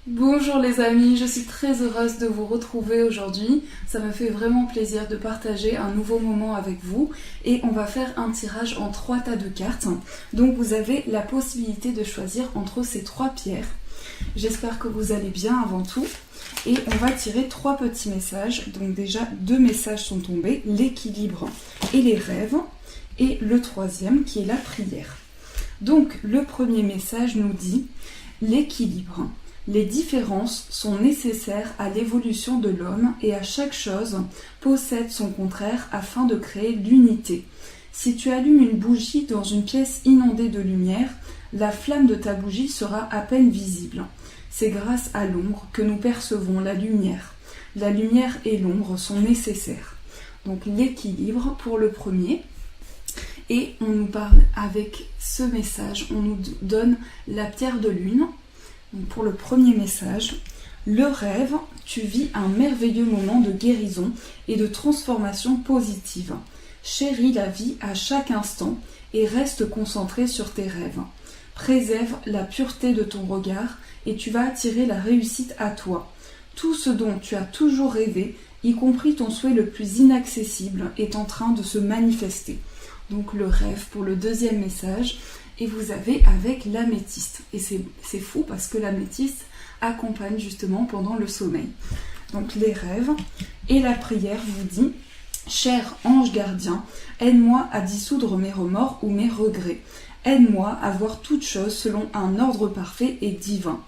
Bonjour les amis, je suis très heureuse de vous retrouver aujourd'hui. Ça me fait vraiment plaisir de partager un nouveau moment avec vous et on va faire un tirage en 3 tas de cartes. Donc vous avez la possibilité de choisir entre ces 3 pierres. J'espère que vous allez bien avant tout et on va tirer 3 petits messages. Donc déjà 2 messages sont tombés, l'équilibre et les rêves, et le 3e qui est la prière. Donc le premier message nous dit l'équilibre. Les différences sont nécessaires à l'évolution de l'homme et à chaque chose possède son contraire afin de créer l'unité. Si tu allumes une bougie dans une pièce inondée de lumière, la flamme de ta bougie sera à peine visible. C'est grâce à l'ombre que nous percevons la lumière. La lumière et l'ombre sont nécessaires. Donc l'équilibre pour le premier. Et on nous parle avec ce message, on nous donne la pierre de lune. Donc pour le premier message, le rêve, tu vis un merveilleux moment de guérison et de transformation positive. Chéris la vie à chaque instant et reste concentré sur tes rêves. Préserve la pureté de ton regard et tu vas attirer la réussite à toi. Tout ce dont tu as toujours rêvé, y compris ton souhait le plus inaccessible, est en train de se manifester. Donc le rêve pour le deuxième message. Et vous avez avec l'améthyste. Et c'est fou parce que l'améthyste accompagne justement pendant le sommeil. Donc les rêves et la prière vous dit « Cher ange gardien, aide-moi à dissoudre mes remords ou mes regrets. Aide-moi à voir toutes choses selon un ordre parfait et divin.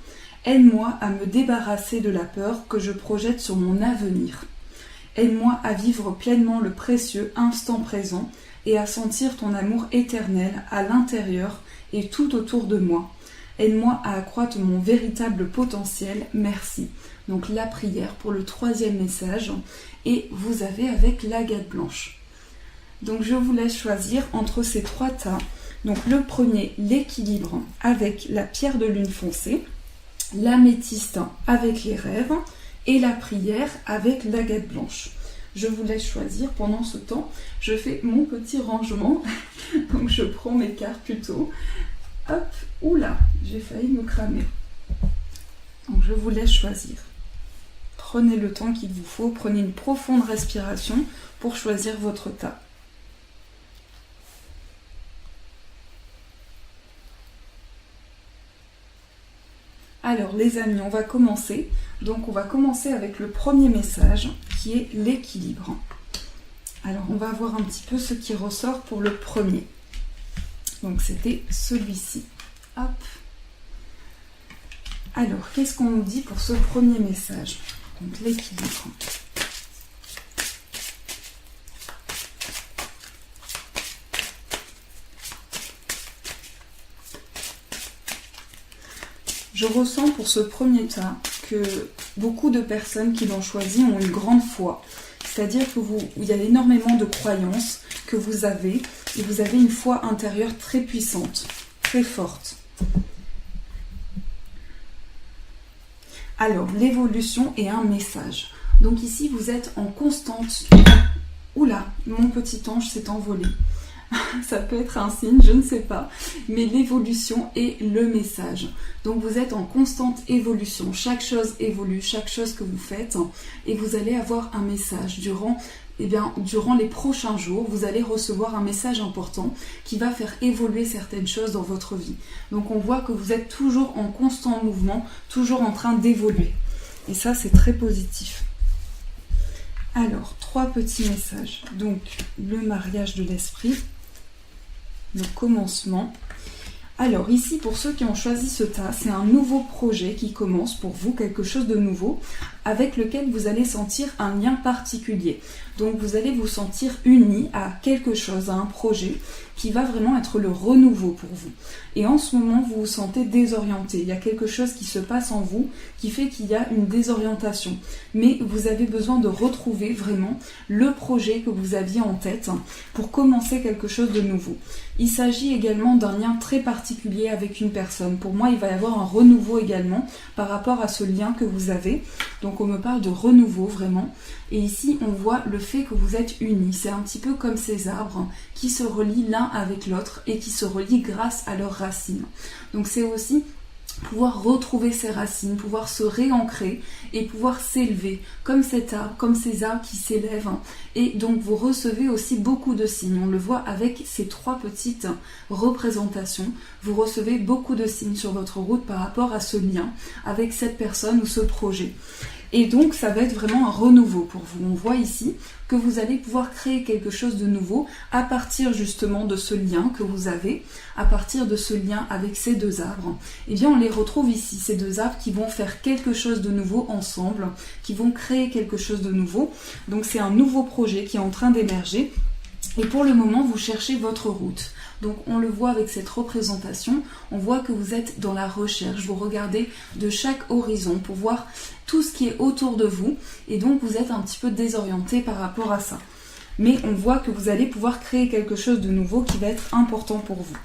Aide-moi à me débarrasser de la peur que je projette sur mon avenir. Aide-moi à vivre pleinement le précieux instant présent et à sentir ton amour éternel à l'intérieur et tout autour de moi. Aide-moi à accroître mon véritable potentiel, merci. » Donc la prière pour le troisième message, et vous avez avec l'agate blanche. Donc je vous laisse choisir entre ces 3 tas. Donc le premier, l'équilibre avec la pierre de lune foncée, l'améthyste avec les rêves, et la prière avec l'agate blanche. Je vous laisse choisir. Pendant ce temps, je fais mon petit rangement. Donc je prends mes cartes plutôt. Hop, oula, j'ai failli me cramer. Donc je vous laisse choisir. Prenez le temps qu'il vous faut. Prenez une profonde respiration pour choisir votre tas. Alors les amis, on va commencer. Donc on va commencer avec le premier message qui est l'équilibre. Alors on va voir un petit peu ce qui ressort pour le premier. Donc c'était celui-ci. Hop. Alors qu'est-ce qu'on nous dit pour ce premier message? Donc l'équilibre. Je ressens pour ce premier tas que beaucoup de personnes qui l'ont choisi ont une grande foi. C'est-à-dire que il y a énormément de croyances que vous avez et vous avez une foi intérieure très puissante, très forte. Alors, l'évolution est un message. Donc ici, vous êtes en constante... Oula, mon petit ange s'est envolé. Ça peut être un signe, je ne sais pas, mais l'évolution est le message. Donc vous êtes en constante évolution, chaque chose évolue, chaque chose que vous faites, et vous allez avoir un message durant les prochains jours. Vous allez recevoir un message important qui va faire évoluer certaines choses dans votre vie. Donc on voit que vous êtes toujours en constant mouvement, toujours en train d'évoluer, et ça c'est très positif. Alors, 3 petits messages. Donc le mariage de l'esprit, le commencement. Alors ici, pour ceux qui ont choisi ce tas, c'est un nouveau projet qui commence pour vous, quelque chose de nouveau, avec lequel vous allez sentir un lien particulier. Donc vous allez vous sentir unis à quelque chose, à un projet qui va vraiment être le renouveau pour vous. Et en ce moment, vous vous sentez désorienté. Il y a quelque chose qui se passe en vous qui fait qu'il y a une désorientation. Mais vous avez besoin de retrouver vraiment le projet que vous aviez en tête pour commencer quelque chose de nouveau. Il s'agit également d'un lien très particulier avec une personne. Pour moi, il va y avoir un renouveau également par rapport à ce lien que vous avez. Donc on me parle de renouveau vraiment. Et ici, on voit le fait que vous êtes unis. C'est un petit peu comme ces arbres qui se relient l'un avec l'autre et qui se relient grâce à leurs racines. Donc c'est aussi pouvoir retrouver ses racines, pouvoir se réancrer et pouvoir s'élever comme cet arbre, comme ces arbres qui s'élèvent. Et donc vous recevez aussi beaucoup de signes. On le voit avec ces 3 petites représentations. Vous recevez beaucoup de signes sur votre route par rapport à ce lien avec cette personne ou ce projet. Et donc ça va être vraiment un renouveau pour vous. On voit ici que vous allez pouvoir créer quelque chose de nouveau à partir justement de ce lien que vous avez, à partir de ce lien avec ces 2 arbres. Et bien on les retrouve ici, ces 2 arbres qui vont faire quelque chose de nouveau ensemble, qui vont créer quelque chose de nouveau. Donc c'est un nouveau projet qui est en train d'émerger. Et pour le moment, vous cherchez votre route. Donc on le voit avec cette représentation, on voit que vous êtes dans la recherche, vous regardez de chaque horizon pour voir tout ce qui est autour de vous et donc vous êtes un petit peu désorienté par rapport à ça. Mais on voit que vous allez pouvoir créer quelque chose de nouveau qui va être important pour vous.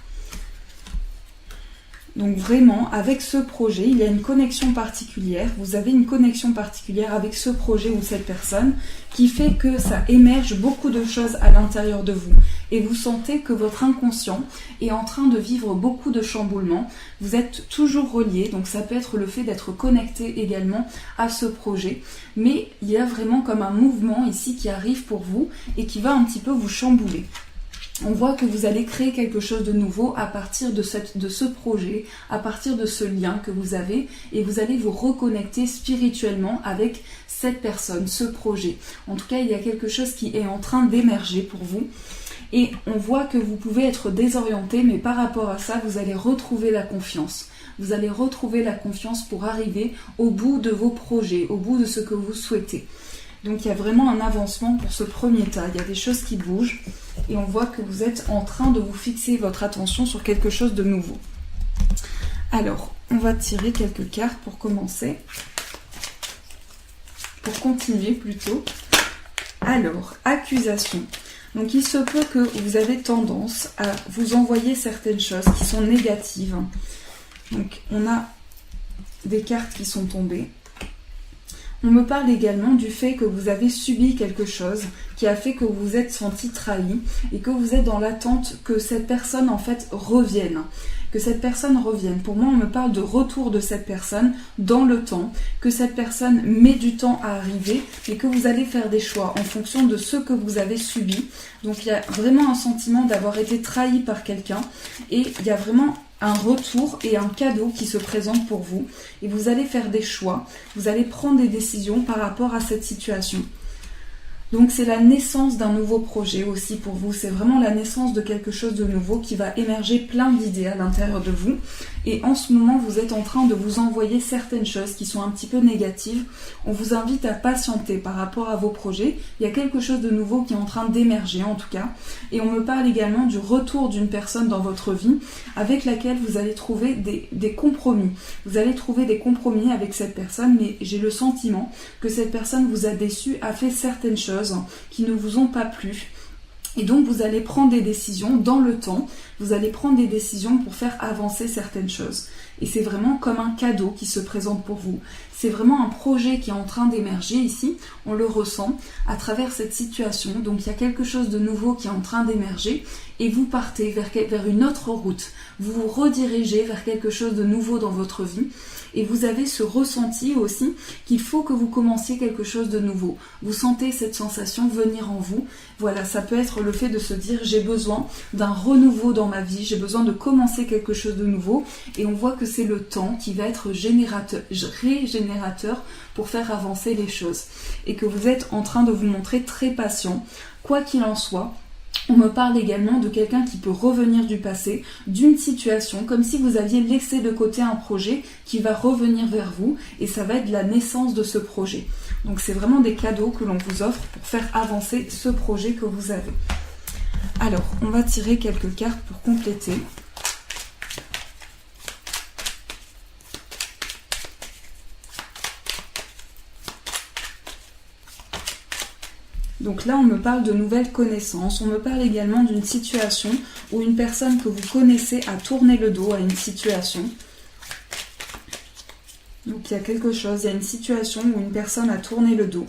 Donc vraiment, avec ce projet, il y a une connexion particulière. Vous avez une connexion particulière avec ce projet ou cette personne qui fait que ça émerge beaucoup de choses à l'intérieur de vous. Et vous sentez que votre inconscient est en train de vivre beaucoup de chamboulements. Vous êtes toujours relié, donc ça peut être le fait d'être connecté également à ce projet. Mais il y a vraiment comme un mouvement ici qui arrive pour vous et qui va un petit peu vous chambouler. On voit que vous allez créer quelque chose de nouveau à partir de ce projet, à partir de ce lien que vous avez et vous allez vous reconnecter spirituellement avec cette personne, ce projet. En tout cas, il y a quelque chose qui est en train d'émerger pour vous et on voit que vous pouvez être désorienté, mais par rapport à ça, vous allez retrouver la confiance. Vous allez retrouver la confiance pour arriver au bout de vos projets, au bout de ce que vous souhaitez. Donc il y a vraiment un avancement pour ce premier tas, il y a des choses qui bougent et on voit que vous êtes en train de vous fixer votre attention sur quelque chose de nouveau. Alors, on va tirer quelques cartes pour commencer, pour continuer plutôt. Alors, accusation. Donc il se peut que vous avez tendance à vous envoyer certaines choses qui sont négatives. Donc on a des cartes qui sont tombées. On me parle également du fait que vous avez subi quelque chose qui a fait que vous vous êtes senti trahi et que vous êtes dans l'attente que cette personne en fait revienne. Que cette personne revienne. Pour moi, on me parle de retour de cette personne dans le temps, que cette personne met du temps à arriver et que vous allez faire des choix en fonction de ce que vous avez subi. Donc il y a vraiment un sentiment d'avoir été trahi par quelqu'un et il y a vraiment un retour et un cadeau qui se présente pour vous et vous allez faire des choix, vous allez prendre des décisions par rapport à cette situation. Donc c'est la naissance d'un nouveau projet aussi pour vous, c'est vraiment la naissance de quelque chose de nouveau qui va émerger plein d'idées à l'intérieur de vous. Et en ce moment, vous êtes en train de vous envoyer certaines choses qui sont un petit peu négatives. On vous invite à patienter par rapport à vos projets. Il y a quelque chose de nouveau qui est en train d'émerger en tout cas. Et on me parle également du retour d'une personne dans votre vie avec laquelle vous allez trouver des compromis. Vous allez trouver des compromis avec cette personne, mais j'ai le sentiment que cette personne vous a déçu, a fait certaines choses qui ne vous ont pas plu. Et donc vous allez prendre des décisions dans le temps, vous allez prendre des décisions pour faire avancer certaines choses. Et c'est vraiment comme un cadeau qui se présente pour vous. C'est vraiment un projet qui est en train d'émerger ici, on le ressent à travers cette situation. Donc il y a quelque chose de nouveau qui est en train d'émerger et vous partez vers une autre route. Vous vous redirigez vers quelque chose de nouveau dans votre vie. Et vous avez ce ressenti aussi qu'il faut que vous commenciez quelque chose de nouveau. Vous sentez cette sensation venir en vous. Voilà, ça peut être le fait de se dire j'ai besoin d'un renouveau dans ma vie, j'ai besoin de commencer quelque chose de nouveau. Et on voit que c'est le temps qui va être régénérateur pour faire avancer les choses. Et que vous êtes en train de vous montrer très patient, quoi qu'il en soit. On me parle également de quelqu'un qui peut revenir du passé, d'une situation, comme si vous aviez laissé de côté un projet qui va revenir vers vous et ça va être la naissance de ce projet. Donc c'est vraiment des cadeaux que l'on vous offre pour faire avancer ce projet que vous avez. Alors, on va tirer quelques cartes pour compléter. Donc là, on me parle de nouvelles connaissances. On me parle également d'une situation où une personne que vous connaissez a tourné le dos à une situation. Donc il y a quelque chose, il y a une situation où une personne a tourné le dos.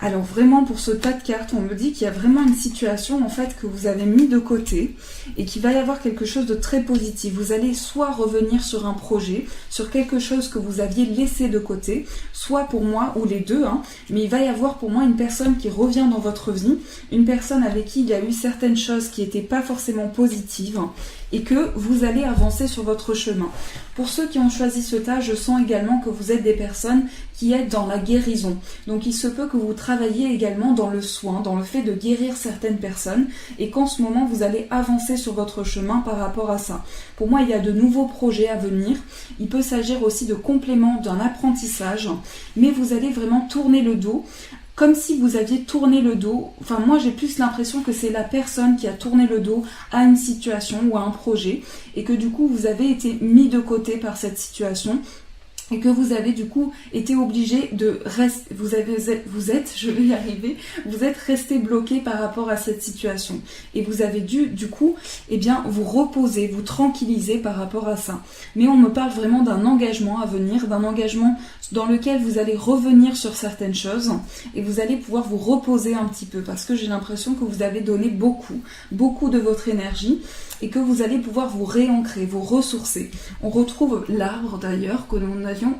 Alors vraiment pour ce tas de cartes, on me dit qu'il y a vraiment une situation en fait que vous avez mis de côté et qu'il va y avoir quelque chose de très positif. Vous allez soit revenir sur un projet, sur quelque chose que vous aviez laissé de côté, soit pour moi ou les deux, mais il va y avoir pour moi une personne qui revient dans votre vie, une personne avec qui il y a eu certaines choses qui n'étaient pas forcément positives et que vous allez avancer sur votre chemin. Pour ceux qui ont choisi ce tas, je sens également que vous êtes des personnes qui êtes dans la guérison. Donc il se peut que vous travailliez également dans le soin, dans le fait de guérir certaines personnes et qu'en ce moment vous allez avancer sur votre chemin par rapport à ça. Pour moi, il y a de nouveaux projets à venir. Il peut s'agir aussi de compléments d'un apprentissage, mais vous allez vraiment tourner le dos. Comme si vous aviez tourné le dos, enfin moi j'ai plus l'impression que c'est la personne qui a tourné le dos à une situation ou à un projet et que du coup vous avez été mis de côté par cette situation et que vous avez du coup été obligé de rester, vous êtes resté bloqué par rapport à cette situation et vous avez dû du coup vous reposer, vous tranquilliser par rapport à ça. Mais on me parle vraiment d'un engagement à venir, d'un engagement dans lequel vous allez revenir sur certaines choses et vous allez pouvoir vous reposer un petit peu parce que j'ai l'impression que vous avez donné beaucoup de votre énergie et que vous allez pouvoir vous réancrer, vous ressourcer. On retrouve l'arbre d'ailleurs que nous avions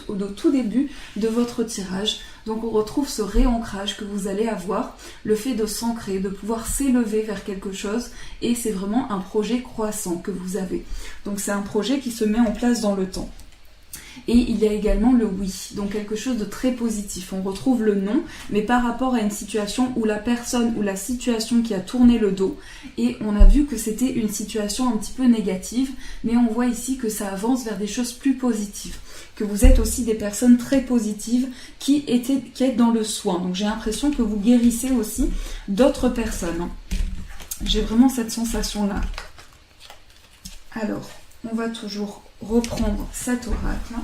au tout début de votre tirage. Donc on retrouve ce réancrage que vous allez avoir, le fait de s'ancrer, de pouvoir s'élever vers quelque chose et c'est vraiment un projet croissant que vous avez. Donc c'est un projet qui se met en place dans le temps. Et il y a également le oui, donc quelque chose de très positif. On retrouve le non, mais par rapport à une situation où la personne ou la situation qui a tourné le dos, et on a vu que c'était une situation un petit peu négative, mais on voit ici que ça avance vers des choses plus positives. Que vous êtes aussi des personnes très positives qui êtes dans le soin. Donc j'ai l'impression que vous guérissez aussi d'autres personnes. J'ai vraiment cette sensation-là. Alors, on va toujours reprendre cet oracle.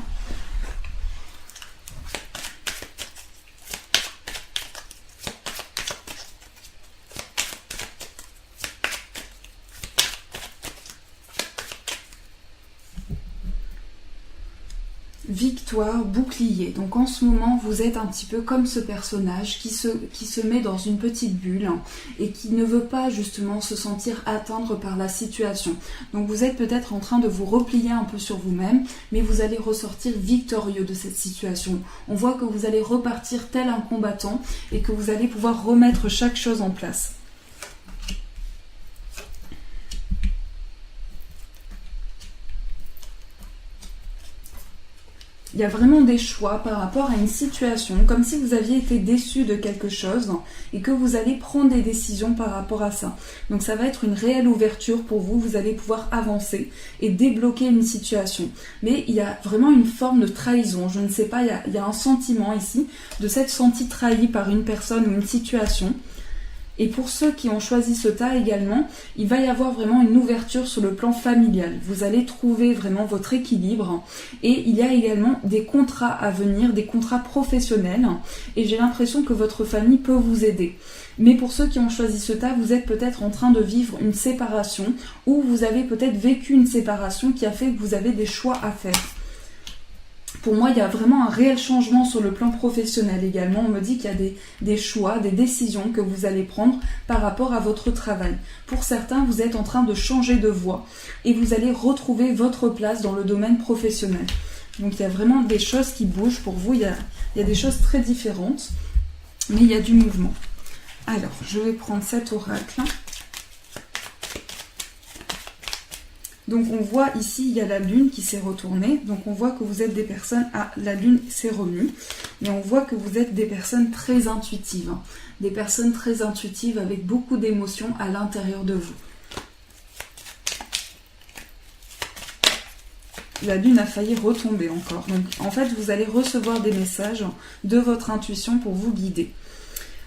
Victoire, bouclier. Donc en ce moment, vous êtes un petit peu comme ce personnage qui se met dans une petite bulle et qui ne veut pas justement se sentir atteindre par la situation. Donc vous êtes peut-être en train de vous replier un peu sur vous-même, mais vous allez ressortir victorieux de cette situation. On voit que vous allez repartir tel un combattant et que vous allez pouvoir remettre chaque chose en place. Il y a vraiment des choix par rapport à une situation, comme si vous aviez été déçu de quelque chose et que vous allez prendre des décisions par rapport à ça. Donc ça va être une réelle ouverture pour vous, vous allez pouvoir avancer et débloquer une situation. Mais il y a vraiment une forme de trahison, je ne sais pas, il y a un sentiment ici de s'être senti trahi par une personne ou une situation. Et pour ceux qui ont choisi ce tas également, il va y avoir vraiment une ouverture sur le plan familial. Vous allez trouver vraiment votre équilibre. Et il y a également des contrats à venir, des contrats professionnels. Et j'ai l'impression que votre famille peut vous aider. Mais pour ceux qui ont choisi ce tas, vous êtes peut-être en train de vivre une séparation ou vous avez peut-être vécu une séparation qui a fait que vous avez des choix à faire. Pour moi, il y a vraiment un réel changement sur le plan professionnel également. On me dit qu'il y a des choix, des décisions que vous allez prendre par rapport à votre travail. Pour certains, vous êtes en train de changer de voie et vous allez retrouver votre place dans le domaine professionnel. Donc il y a vraiment des choses qui bougent pour vous. Il y a des choses très différentes, mais il y a du mouvement. Alors, je vais prendre cet oracle. Donc on voit ici, il y a la lune qui s'est retournée. Donc on voit que vous êtes des personnes... Ah, la lune s'est remue. Mais on voit que vous êtes des personnes très intuitives. Des personnes très intuitives avec beaucoup d'émotions à l'intérieur de vous. La lune a failli retomber encore. Donc en fait, vous allez recevoir des messages de votre intuition pour vous guider.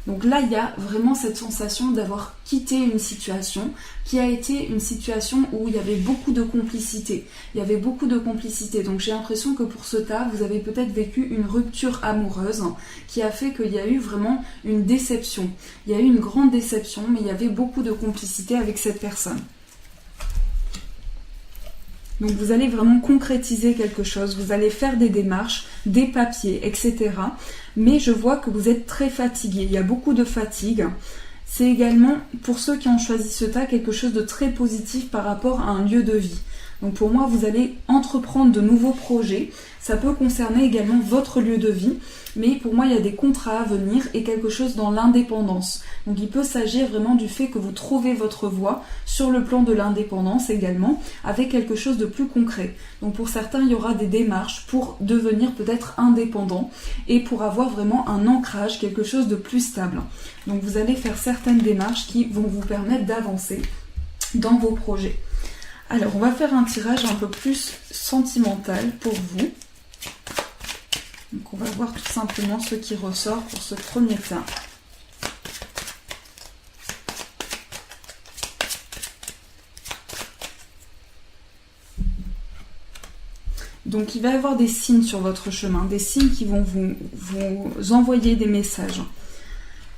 Donc là, il y a vraiment cette sensation d'avoir quitté une situation qui a été une situation où il y avait beaucoup de complicité. Il y avait beaucoup de complicité. Donc j'ai l'impression que pour ce tas, vous avez peut-être vécu une rupture amoureuse qui a fait qu'il y a eu vraiment une déception. Il y a eu une grande déception, mais il y avait beaucoup de complicité avec cette personne. Donc vous allez vraiment concrétiser quelque chose, vous allez faire des démarches, des papiers, etc. Mais je vois que vous êtes très fatigué, il y a beaucoup de fatigue. C'est également, pour ceux qui ont choisi ce tas, quelque chose de très positif par rapport à un lieu de vie. Donc pour moi, vous allez entreprendre de nouveaux projets. Ça peut concerner également votre lieu de vie, mais pour moi, il y a des contrats à venir et quelque chose dans l'indépendance. Donc il peut s'agir vraiment du fait que vous trouvez votre voie sur le plan de l'indépendance également, avec quelque chose de plus concret. Donc pour certains, il y aura des démarches pour devenir peut-être indépendant et pour avoir vraiment un ancrage, quelque chose de plus stable. Donc vous allez faire certaines démarches qui vont vous permettre d'avancer dans vos projets. Alors, on va faire un tirage un peu plus sentimental pour vous. Donc, on va voir tout simplement ce qui ressort pour ce premier tas. Donc, il va y avoir des signes sur votre chemin, des signes qui vont vous envoyer des messages.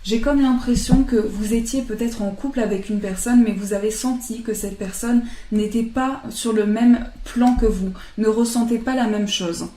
J'ai comme l'impression que vous étiez peut-être en couple avec une personne, mais vous avez senti que cette personne n'était pas sur le même plan que vous, ne ressentait pas la même chose.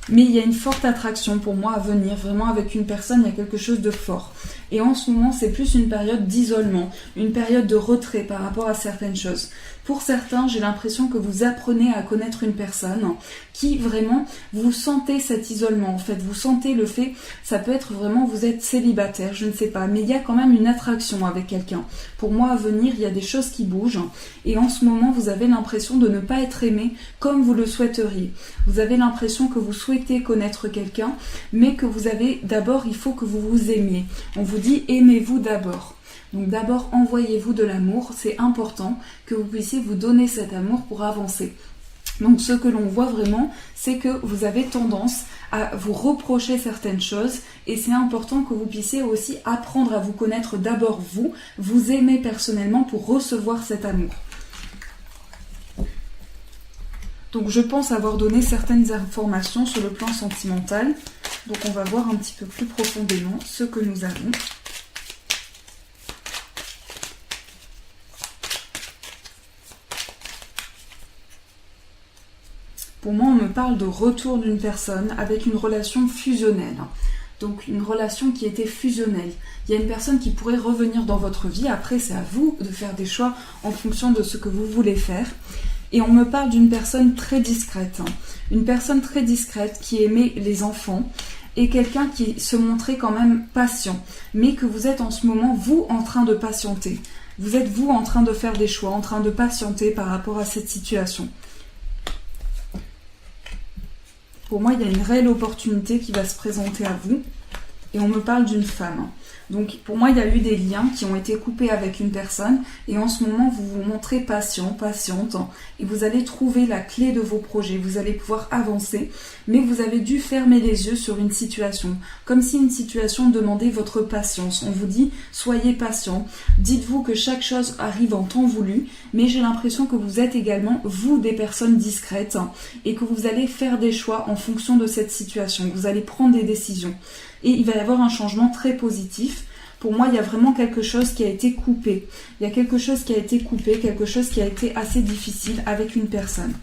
Mais il y a une forte attraction pour moi à venir, vraiment avec une personne, il y a quelque chose de fort. Et en ce moment, c'est plus une période d'isolement, une période de retrait par rapport à certaines choses. Pour certains, j'ai l'impression que vous apprenez à connaître une personne qui vraiment, vous sentez cet isolement. En fait, vous sentez le fait, ça peut être vraiment, vous êtes célibataire, je ne sais pas, mais il y a quand même une attraction avec quelqu'un. Pour moi, à venir, il y a des choses qui bougent. Et en ce moment, vous avez l'impression de ne pas être aimé comme vous le souhaiteriez. Vous avez l'impression que vous souhaitez connaître quelqu'un, mais que vous avez, d'abord, il faut que vous vous aimiez. On vous dit, aimez-vous d'abord. Donc d'abord, envoyez-vous de l'amour, c'est important que vous puissiez vous donner cet amour pour avancer. Donc ce que l'on voit vraiment, c'est que vous avez tendance à vous reprocher certaines choses et c'est important que vous puissiez aussi apprendre à vous connaître d'abord vous aimer personnellement pour recevoir cet amour. Donc je pense avoir donné certaines informations sur le plan sentimental. Donc on va voir un petit peu plus profondément ce que nous avons. Pour moi, on me parle de retour d'une personne avec une relation fusionnelle. Donc une relation qui était fusionnelle. Il y a une personne qui pourrait revenir dans votre vie. Après, c'est à vous de faire des choix en fonction de ce que vous voulez faire. Et on me parle d'une personne très discrète. Une personne très discrète qui aimait les enfants et quelqu'un qui se montrait quand même patient. Mais que vous êtes en ce moment, vous, en train de patienter. Vous êtes, vous, en train de faire des choix, en train de patienter par rapport à cette situation. Pour moi, il y a une réelle opportunité qui va se présenter à vous. Et on me parle d'une femme. Donc pour moi, il y a eu des liens qui ont été coupés avec une personne. Et en ce moment, vous vous montrez patient, patiente. Et vous allez trouver la clé de vos projets. Vous allez pouvoir avancer. Mais vous avez dû fermer les yeux sur une situation. Comme si une situation demandait votre patience. On vous dit, soyez patient. Dites-vous que chaque chose arrive en temps voulu. Mais j'ai l'impression que vous êtes également, vous, des personnes discrètes. Et que vous allez faire des choix en fonction de cette situation. Vous allez prendre des décisions. Et il va y avoir un changement très positif. Pour moi, il y a vraiment quelque chose qui a été coupé. Il y a quelque chose qui a été coupé, quelque chose qui a été assez difficile avec une personne.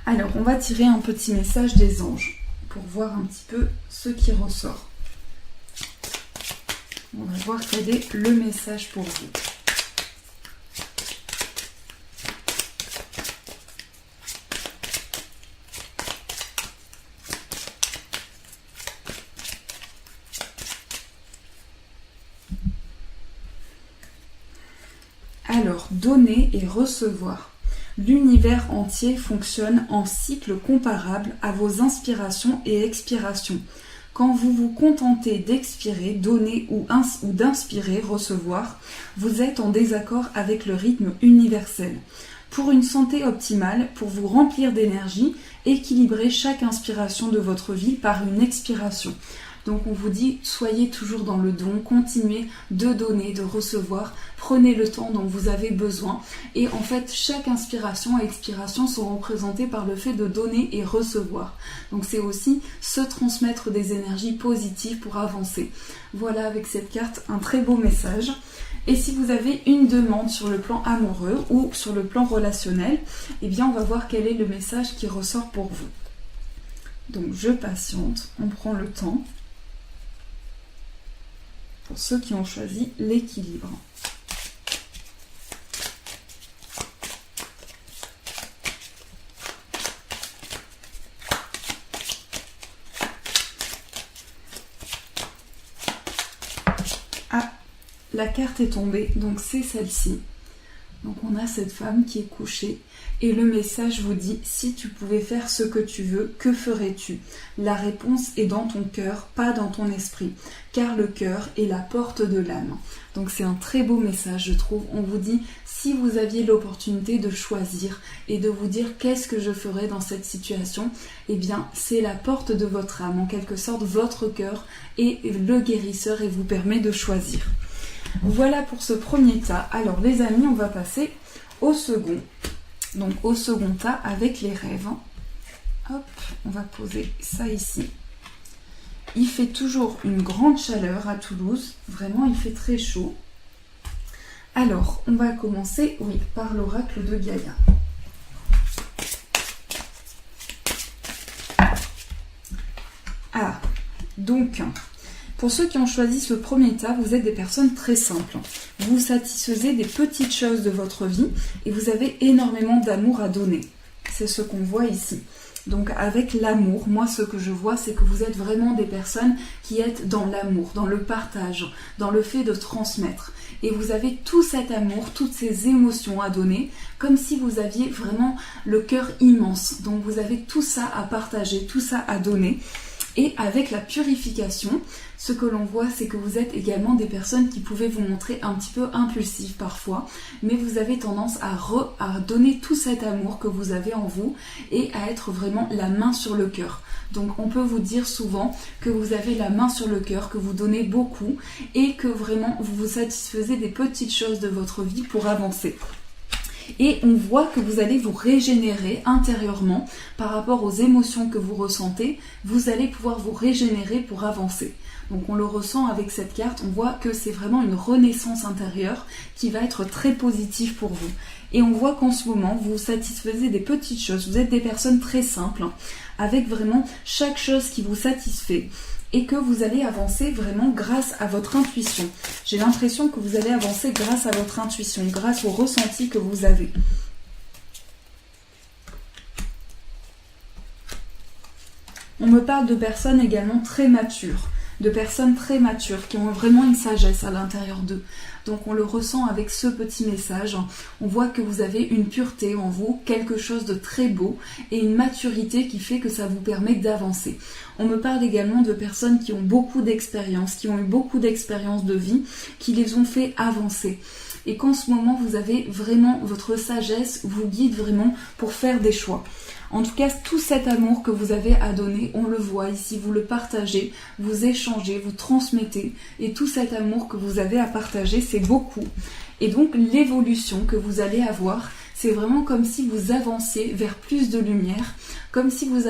Alors, on va tirer un petit message des anges pour voir un petit peu ce qui ressort. On va voir quel est le message pour vous. Alors, donner et recevoir. L'univers entier fonctionne en cycle comparable à vos inspirations et expirations. Quand vous vous contentez d'expirer, donner ou d'inspirer, recevoir, vous êtes en désaccord avec le rythme universel. Pour une santé optimale, pour vous remplir d'énergie, équilibrez chaque inspiration de votre vie par une expiration. Donc on vous dit, soyez toujours dans le don, continuez de donner, de recevoir, prenez le temps dont vous avez besoin. Et en fait, chaque inspiration et expiration sont représentées par le fait de donner et recevoir. Donc c'est aussi se transmettre des énergies positives pour avancer. Voilà avec cette carte un très beau message. Et si vous avez une demande sur le plan amoureux ou sur le plan relationnel, eh bien on va voir quel est le message qui ressort pour vous. Donc je patiente, on prend le temps. Pour ceux qui ont choisi l'équilibre. Ah, la carte est tombée, donc c'est celle-ci. Donc on a cette femme qui est couchée et le message vous dit: si tu pouvais faire ce que tu veux, que ferais-tu? La réponse est dans ton cœur, pas dans ton esprit, car le cœur est la porte de l'âme. Donc c'est un très beau message, je trouve. On vous dit, si vous aviez l'opportunité de choisir et de vous dire qu'est-ce que je ferais dans cette situation, eh bien c'est la porte de votre âme, en quelque sorte votre cœur est le guérisseur et vous permet de choisir. Voilà pour ce premier tas. Alors les amis, on va passer au second. Donc au second tas avec les rêves. Hop, on va poser ça ici. Il fait toujours une grande chaleur à Toulouse. Vraiment, il fait très chaud. Alors, on va commencer, oui, par l'oracle de Gaïa. Ah, donc... Pour ceux qui ont choisi ce premier tas, vous êtes des personnes très simples. Vous satisfaisez des petites choses de votre vie et vous avez énormément d'amour à donner. C'est ce qu'on voit ici. Donc avec l'amour, moi ce que je vois, c'est que vous êtes vraiment des personnes qui êtes dans l'amour, dans le partage, dans le fait de transmettre. Et vous avez tout cet amour, toutes ces émotions à donner, comme si vous aviez vraiment le cœur immense. Donc vous avez tout ça à partager, tout ça à donner. Et avec la purification, ce que l'on voit, c'est que vous êtes également des personnes qui pouvaient vous montrer un petit peu impulsives parfois, mais vous avez tendance à donner tout cet amour que vous avez en vous et à être vraiment la main sur le cœur. Donc on peut vous dire souvent que vous avez la main sur le cœur, que vous donnez beaucoup et que vraiment vous vous satisfaisez des petites choses de votre vie pour avancer. Et on voit que vous allez vous régénérer intérieurement par rapport aux émotions que vous ressentez. Vous allez pouvoir vous régénérer pour avancer. Donc on le ressent avec cette carte, on voit que c'est vraiment une renaissance intérieure qui va être très positive pour vous. Et on voit qu'en ce moment, vous vous satisfaisez des petites choses. Vous êtes des personnes très simples, avec vraiment chaque chose qui vous satisfait. Et que vous allez avancer vraiment grâce à votre intuition. J'ai l'impression que vous allez avancer grâce à votre intuition, grâce au ressenti que vous avez. On me parle de personnes également très matures, qui ont vraiment une sagesse à l'intérieur d'eux. Donc on le ressent avec ce petit message. On voit que vous avez une pureté en vous, quelque chose de très beau et une maturité qui fait que ça vous permet d'avancer. On me parle également de personnes qui ont beaucoup d'expérience, qui ont eu beaucoup d'expérience de vie, qui les ont fait avancer. Et qu'en ce moment, vous avez vraiment, votre sagesse vous guide vraiment pour faire des choix. En tout cas, tout cet amour que vous avez à donner, on le voit ici, vous le partagez, vous échangez, vous transmettez. Et tout cet amour que vous avez à partager, c'est beaucoup. Et donc, l'évolution que vous allez avoir, c'est vraiment comme si vous avanciez vers plus de lumière, comme si vous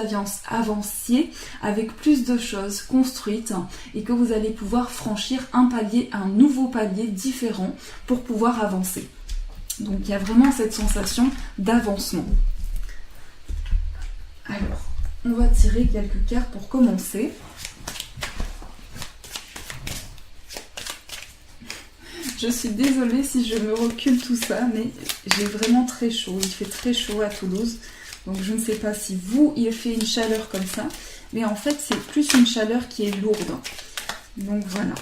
avanciez avec plus de choses construites et que vous allez pouvoir franchir un palier, un nouveau palier différent pour pouvoir avancer. Donc, il y a vraiment cette sensation d'avancement. Alors, on va tirer quelques cartes pour commencer. Je suis désolée si je me recule tout ça, mais j'ai vraiment très chaud. Il fait très chaud à Toulouse. Donc je ne sais pas si vous, il fait une chaleur comme ça. Mais en fait, c'est plus une chaleur qui est lourde. Donc voilà.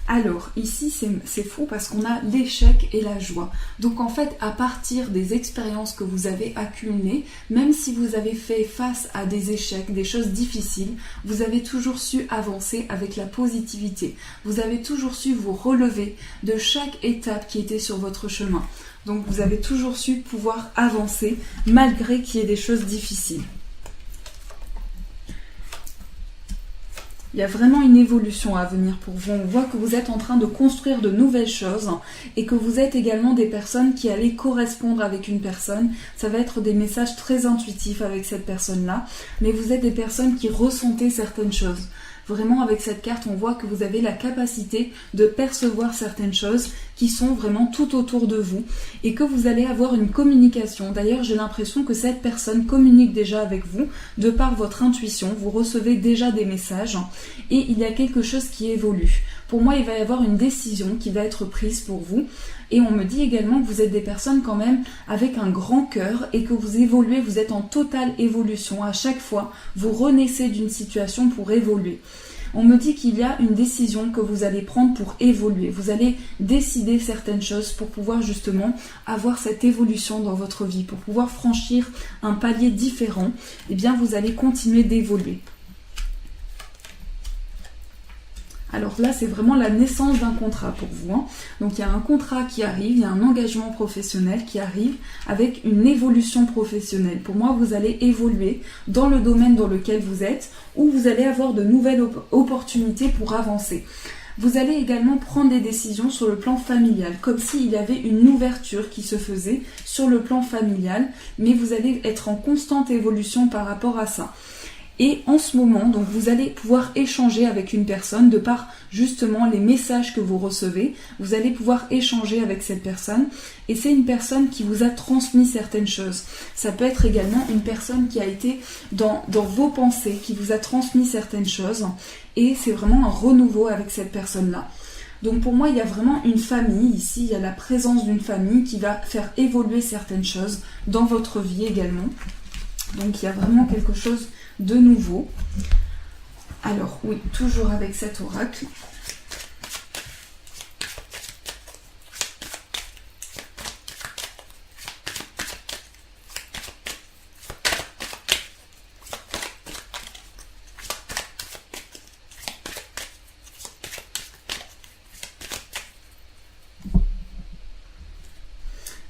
Alors, ici, c'est fou parce qu'on a l'échec et la joie. Donc, en fait, à partir des expériences que vous avez accumulées, même si vous avez fait face à des échecs, des choses difficiles, vous avez toujours su avancer avec la positivité. Vous avez toujours su vous relever de chaque étape qui était sur votre chemin. Donc, vous avez toujours su pouvoir avancer malgré qu'il y ait des choses difficiles. Il y a vraiment une évolution à venir pour vous. On voit que vous êtes en train de construire de nouvelles choses et que vous êtes également des personnes qui allaient correspondre avec une personne. Ça va être des messages très intuitifs avec cette personne-là, mais vous êtes des personnes qui ressentez certaines choses. Vraiment avec cette carte, on voit que vous avez la capacité de percevoir certaines choses qui sont vraiment tout autour de vous et que vous allez avoir une communication. D'ailleurs, j'ai l'impression que cette personne communique déjà avec vous de par votre intuition. Vous recevez déjà des messages et il y a quelque chose qui évolue. Pour moi, il va y avoir une décision qui va être prise pour vous. Et on me dit également que vous êtes des personnes quand même avec un grand cœur et que vous évoluez, vous êtes en totale évolution. À chaque fois, vous renaissez d'une situation pour évoluer. On me dit qu'il y a une décision que vous allez prendre pour évoluer. Vous allez décider certaines choses pour pouvoir justement avoir cette évolution dans votre vie, pour pouvoir franchir un palier différent. Eh bien, vous allez continuer d'évoluer. Alors là, c'est vraiment la naissance d'un contrat pour vous. Donc il y a un contrat qui arrive, il y a un engagement professionnel qui arrive avec une évolution professionnelle. Pour moi, vous allez évoluer dans le domaine dans lequel vous êtes ou vous allez avoir de nouvelles opportunités pour avancer. Vous allez également prendre des décisions sur le plan familial, comme s'il y avait une ouverture qui se faisait sur le plan familial, mais vous allez être en constante évolution par rapport à ça. Et en ce moment, donc vous allez pouvoir échanger avec une personne de par justement les messages que vous recevez. Vous allez pouvoir échanger avec cette personne et c'est une personne qui vous a transmis certaines choses. Ça peut être également une personne qui a été dans vos pensées, qui vous a transmis certaines choses et c'est vraiment un renouveau avec cette personne-là. Donc pour moi, il y a vraiment une famille ici, il y a la présence d'une famille qui va faire évoluer certaines choses dans votre vie également. Donc il y a vraiment quelque chose de nouveau. Alors oui, toujours avec cet oracle.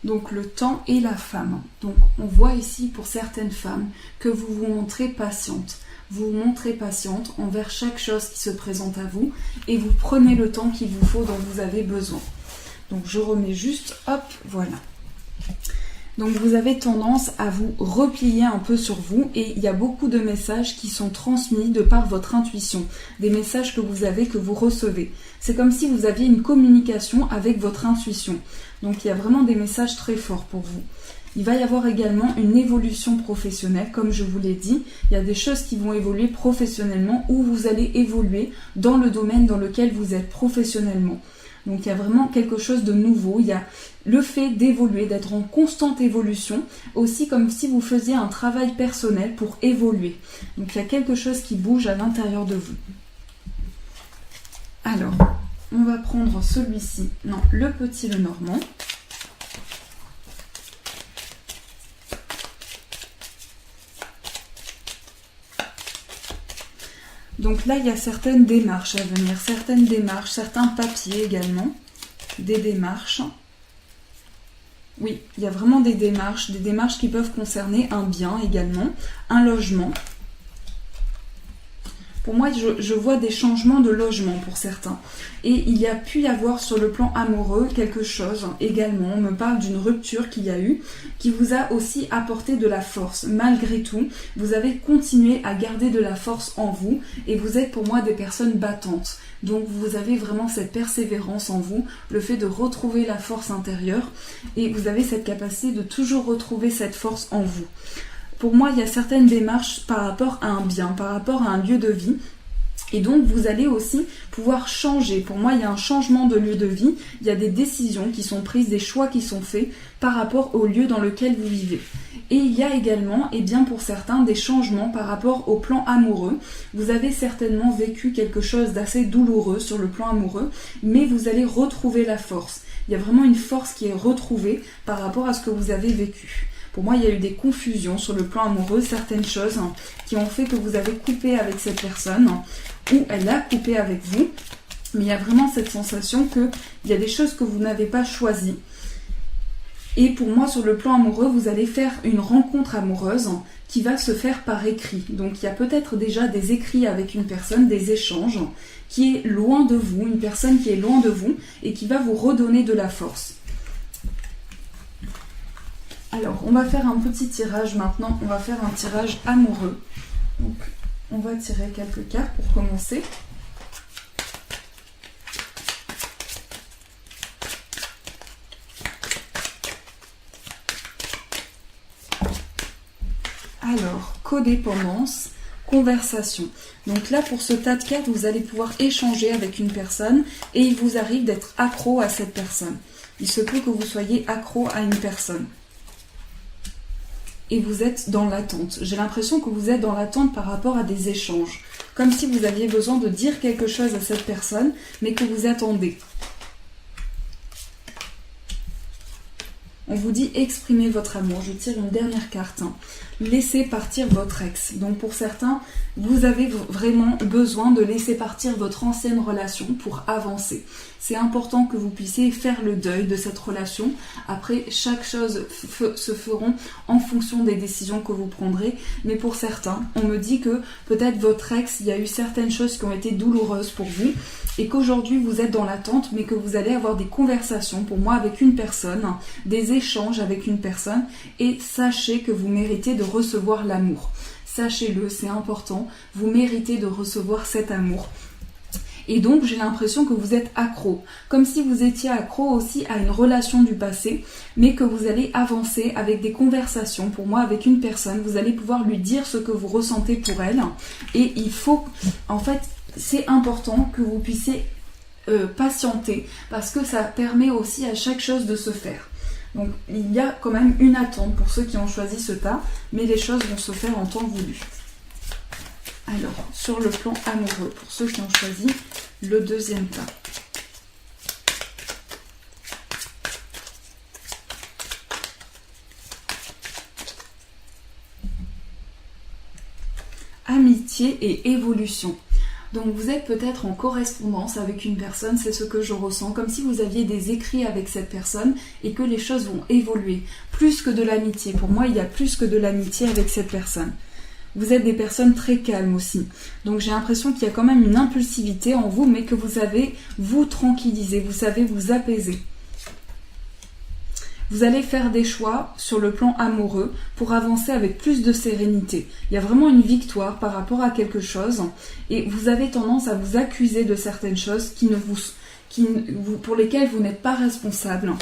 Donc le temps et la femme. Donc on voit ici pour certaines femmes que vous vous montrez patiente. Vous vous montrez patiente envers chaque chose qui se présente à vous et vous prenez le temps qu'il vous faut dont vous avez besoin. Donc je remets juste, hop, voilà. Donc vous avez tendance à vous replier un peu sur vous et il y a beaucoup de messages qui sont transmis de par votre intuition, des messages que vous recevez. C'est comme si vous aviez une communication avec votre intuition. Donc il y a vraiment des messages très forts pour vous. Il va y avoir également une évolution professionnelle, comme je vous l'ai dit. Il y a des choses qui vont évoluer professionnellement ou vous allez évoluer dans le domaine dans lequel vous êtes professionnellement. Donc il y a vraiment quelque chose de nouveau, il y a le fait d'évoluer, d'être en constante évolution, aussi comme si vous faisiez un travail personnel pour évoluer. Donc il y a quelque chose qui bouge à l'intérieur de vous. Alors, on va prendre celui-ci, non, le petit Lenormand. Donc là, il y a certaines démarches à venir, certains papiers également, des démarches. Oui, il y a vraiment des démarches qui peuvent concerner un bien également, un logement. Pour moi, je vois des changements de logement pour certains. Et il y a pu y avoir sur le plan amoureux quelque chose également. On me parle d'une rupture qu'il y a eu, qui vous a aussi apporté de la force. Malgré tout, vous avez continué à garder de la force en vous et vous êtes pour moi des personnes battantes. Donc vous avez vraiment cette persévérance en vous, le fait de retrouver la force intérieure et vous avez cette capacité de toujours retrouver cette force en vous. Pour moi, il y a certaines démarches par rapport à un bien, par rapport à un lieu de vie. Et donc, vous allez aussi pouvoir changer. Pour moi, il y a un changement de lieu de vie. Il y a des décisions qui sont prises, des choix qui sont faits par rapport au lieu dans lequel vous vivez. Et il y a également, et bien pour certains, des changements par rapport au plan amoureux. Vous avez certainement vécu quelque chose d'assez douloureux sur le plan amoureux, mais vous allez retrouver la force. Il y a vraiment une force qui est retrouvée par rapport à ce que vous avez vécu. Pour moi, il y a eu des confusions sur le plan amoureux, certaines choses qui ont fait que vous avez coupé avec cette personne ou elle a coupé avec vous. Mais il y a vraiment cette sensation qu'il y a des choses que vous n'avez pas choisies. Et pour moi, sur le plan amoureux, vous allez faire une rencontre amoureuse qui va se faire par écrit. Donc il y a peut-être déjà des écrits avec une personne, des échanges qui est loin de vous, une personne qui est loin de vous et qui va vous redonner de la force. Alors, on va faire un petit tirage maintenant. On va faire un tirage amoureux. Donc, On va tirer quelques cartes pour commencer. Alors, codépendance, conversation. Donc là, pour ce tas de cartes, vous allez pouvoir échanger avec une personne et il vous arrive d'être accro à cette personne. Il se peut que vous soyez accro à une personne. Et vous êtes dans l'attente. J'ai l'impression que vous êtes dans l'attente par rapport à des échanges. Comme si vous aviez besoin de dire quelque chose à cette personne, mais que vous attendez. On vous dit exprimez votre amour. Je tire une dernière carte. Laissez partir votre ex. Donc pour certains, vous avez vraiment besoin de laisser partir votre ancienne relation pour avancer. C'est important que vous puissiez faire le deuil de cette relation. Après, chaque chose se feront en fonction des décisions que vous prendrez. Mais pour certains, on me dit que peut-être votre ex, il y a eu certaines choses qui ont été douloureuses pour vous et qu'aujourd'hui vous êtes dans l'attente, mais que vous allez avoir des conversations, pour moi, avec une personne, des échanges avec une personne, et sachez que vous méritez de recevoir l'amour. Sachez-le, c'est important, vous méritez de recevoir cet amour. Et donc, j'ai l'impression que vous êtes accro, comme si vous étiez accro aussi à une relation du passé, mais que vous allez avancer avec des conversations. Pour moi, avec une personne, vous allez pouvoir lui dire ce que vous ressentez pour elle. Et il faut, en fait, c'est important que vous puissiez patienter, parce que ça permet aussi à chaque chose de se faire. Donc, il y a quand même une attente pour ceux qui ont choisi ce tas, mais les choses vont se faire en temps voulu. Alors, sur le plan amoureux, pour ceux qui ont choisi le deuxième tas. Amitié et évolution. Donc vous êtes peut-être en correspondance avec une personne, c'est ce que je ressens, comme si vous aviez des écrits avec cette personne et que les choses vont évoluer. Plus que de l'amitié. Pour moi, il y a plus que de l'amitié avec cette personne. Vous êtes des personnes très calmes aussi. Donc j'ai l'impression qu'il y a quand même une impulsivité en vous, mais que vous savez vous tranquilliser, vous savez vous apaiser. Vous allez faire des choix sur le plan amoureux pour avancer avec plus de sérénité. Il y a vraiment une victoire par rapport à quelque chose et vous avez tendance à vous accuser de certaines choses pour lesquelles vous n'êtes pas responsable.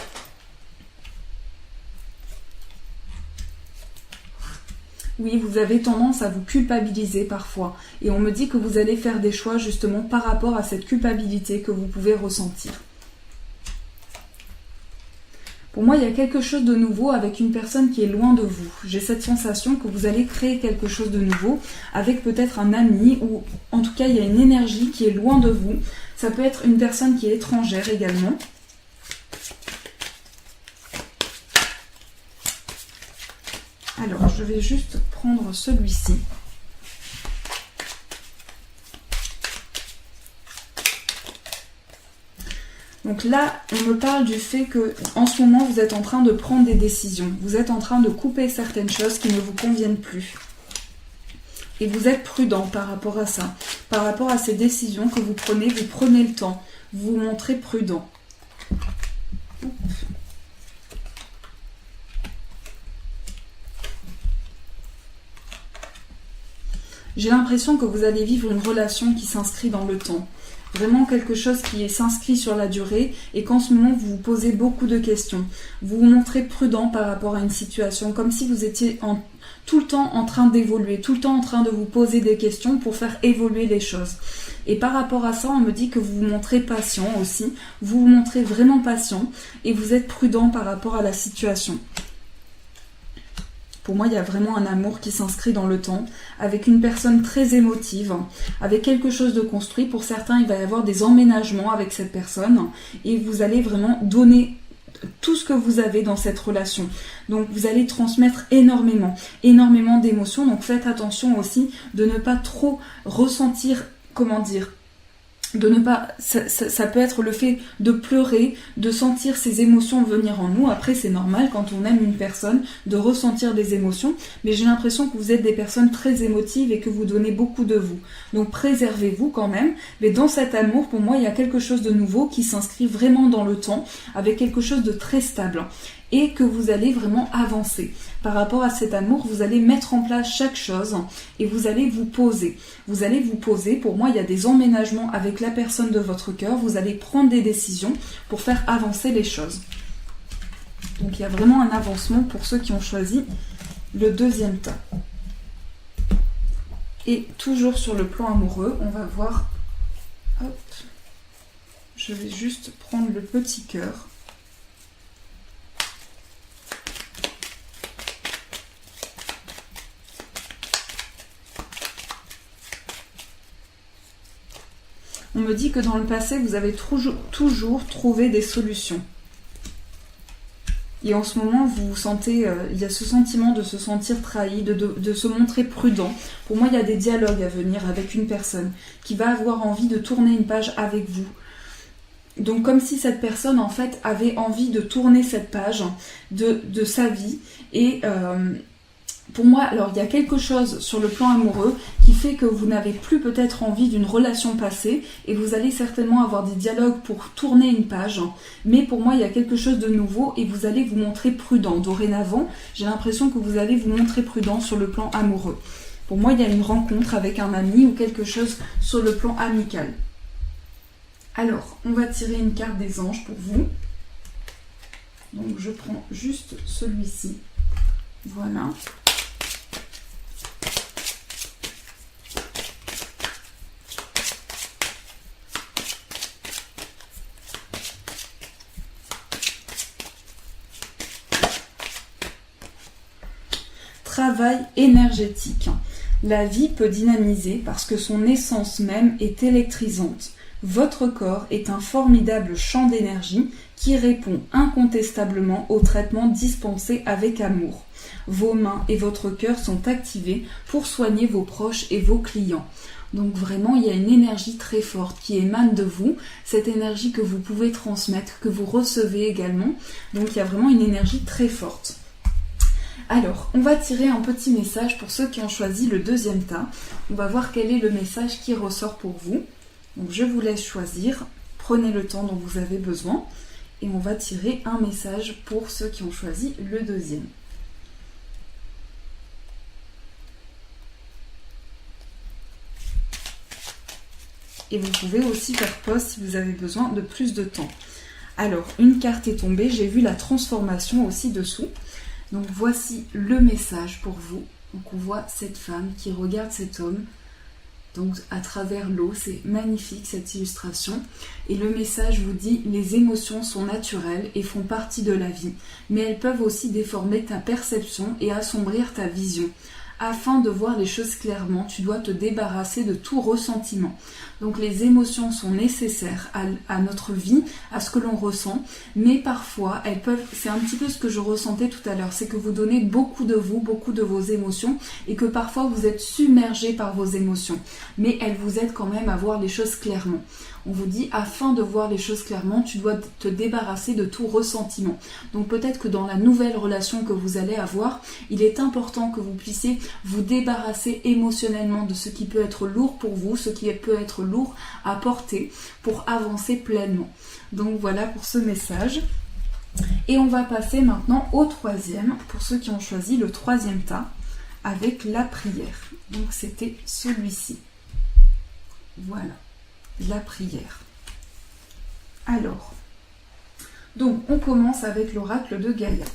Oui, vous avez tendance à vous culpabiliser parfois. Et on me dit que vous allez faire des choix justement par rapport à cette culpabilité que vous pouvez ressentir. Pour moi, il y a quelque chose de nouveau avec une personne qui est loin de vous. J'ai cette sensation que vous allez créer quelque chose de nouveau avec peut-être un ami ou en tout cas, il y a une énergie qui est loin de vous. Ça peut être une personne qui est étrangère également. Alors, je vais juste prendre celui-ci. Donc là, on me parle du fait que en ce moment, vous êtes en train de prendre des décisions. Vous êtes en train de couper certaines choses qui ne vous conviennent plus. Et vous êtes prudent par rapport à ça. Par rapport à ces décisions que vous prenez le temps. Vous vous montrez prudent. J'ai l'impression que vous allez vivre une relation qui s'inscrit dans le temps. Vraiment quelque chose qui s'inscrit sur la durée et qu'en ce moment vous vous posez beaucoup de questions. Vous vous montrez prudent par rapport à une situation, comme si vous étiez tout le temps en train d'évoluer, tout le temps en train de vous poser des questions pour faire évoluer les choses. Et par rapport à ça, on me dit que vous vous montrez patient aussi, vous vous montrez vraiment patient et vous êtes prudent par rapport à la situation. Pour moi, il y a vraiment un amour qui s'inscrit dans le temps, avec une personne très émotive, avec quelque chose de construit. Pour certains, il va y avoir des emménagements avec cette personne et vous allez vraiment donner tout ce que vous avez dans cette relation. Donc, vous allez transmettre énormément d'émotions. Donc, faites attention aussi de ne pas trop ressentir, ça peut être le fait de pleurer, de sentir ces émotions venir en nous. Après, c'est normal quand on aime une personne de ressentir des émotions, mais j'ai l'impression que vous êtes des personnes très émotives et que vous donnez beaucoup de vous. Donc préservez-vous quand même, mais dans cet amour, pour moi, il y a quelque chose de nouveau qui s'inscrit vraiment dans le temps, avec quelque chose de très stable. et que vous allez vraiment avancer. Par rapport à cet amour, vous allez mettre en place chaque chose et vous allez vous poser. Vous allez vous poser, pour moi il y a des emménagements avec la personne de votre cœur, vous allez prendre des décisions pour faire avancer les choses. Donc il y a vraiment un avancement pour ceux qui ont choisi le deuxième tas. Et toujours sur le plan amoureux, on va voir... Hop, je vais juste prendre le petit cœur. On me dit que dans le passé, vous avez toujours trouvé des solutions. Et en ce moment, vous sentez, il y a ce sentiment de se sentir trahi, de se montrer prudent. Pour moi, il y a des dialogues à venir avec une personne qui va avoir envie de tourner une page avec vous. Donc comme si cette personne, en fait, avait envie de tourner cette page de sa vie. Et pour moi, alors il y a quelque chose sur le plan amoureux qui fait que vous n'avez plus peut-être envie d'une relation passée et vous allez certainement avoir des dialogues pour tourner une page, mais pour moi il y a quelque chose de nouveau et vous allez vous montrer prudent. Dorénavant, j'ai l'impression que vous allez vous montrer prudent sur le plan amoureux. Pour moi, il y a une rencontre avec un ami ou quelque chose sur le plan amical. Alors, on va tirer une carte des anges pour vous. Donc je prends juste celui-ci. Voilà. Travail énergétique. La vie peut dynamiser parce que son essence même est électrisante. Votre corps est un formidable champ d'énergie qui répond incontestablement aux traitements dispensés avec amour. Vos mains et votre cœur sont activés pour soigner vos proches et vos clients. Donc vraiment, il y a une énergie très forte qui émane de vous, cette énergie que vous pouvez transmettre, que vous recevez également. Donc il y a vraiment une énergie très forte. Alors, on va tirer un petit message pour ceux qui ont choisi le deuxième tas. On va voir quel est le message qui ressort pour vous. Donc, je vous laisse choisir. Prenez le temps dont vous avez besoin. Et on va tirer un message pour ceux qui ont choisi le deuxième. Et vous pouvez aussi faire pause si vous avez besoin de plus de temps. Alors, une carte est tombée. J'ai vu la transformation aussi dessous. Donc voici le message pour vous. Donc on voit cette femme qui regarde cet homme donc à travers l'eau. C'est magnifique cette illustration. Et le message vous dit: les émotions sont naturelles et font partie de la vie, mais elles peuvent aussi déformer ta perception et assombrir ta vision. Afin de voir les choses clairement, tu dois te débarrasser de tout ressentiment. Donc les émotions sont nécessaires à notre vie, à ce que l'on ressent, mais parfois elles peuvent, c'est un petit peu ce que je ressentais tout à l'heure, c'est que vous donnez beaucoup de vous, beaucoup de vos émotions, et que parfois vous êtes submergé par vos émotions, mais elles vous aident quand même à voir les choses clairement. On vous dit, afin de voir les choses clairement, tu dois te débarrasser de tout ressentiment. Donc peut-être que dans la nouvelle relation que vous allez avoir, il est important que vous puissiez vous débarrasser émotionnellement de ce qui peut être lourd pour vous, ce qui peut être lourd à porter pour avancer pleinement. Donc voilà pour ce message. Et on va passer maintenant au troisième, pour ceux qui ont choisi le troisième tas, avec la prière. Donc c'était celui-ci. Voilà. La prière. Alors, donc on commence avec l'oracle de Gaïa.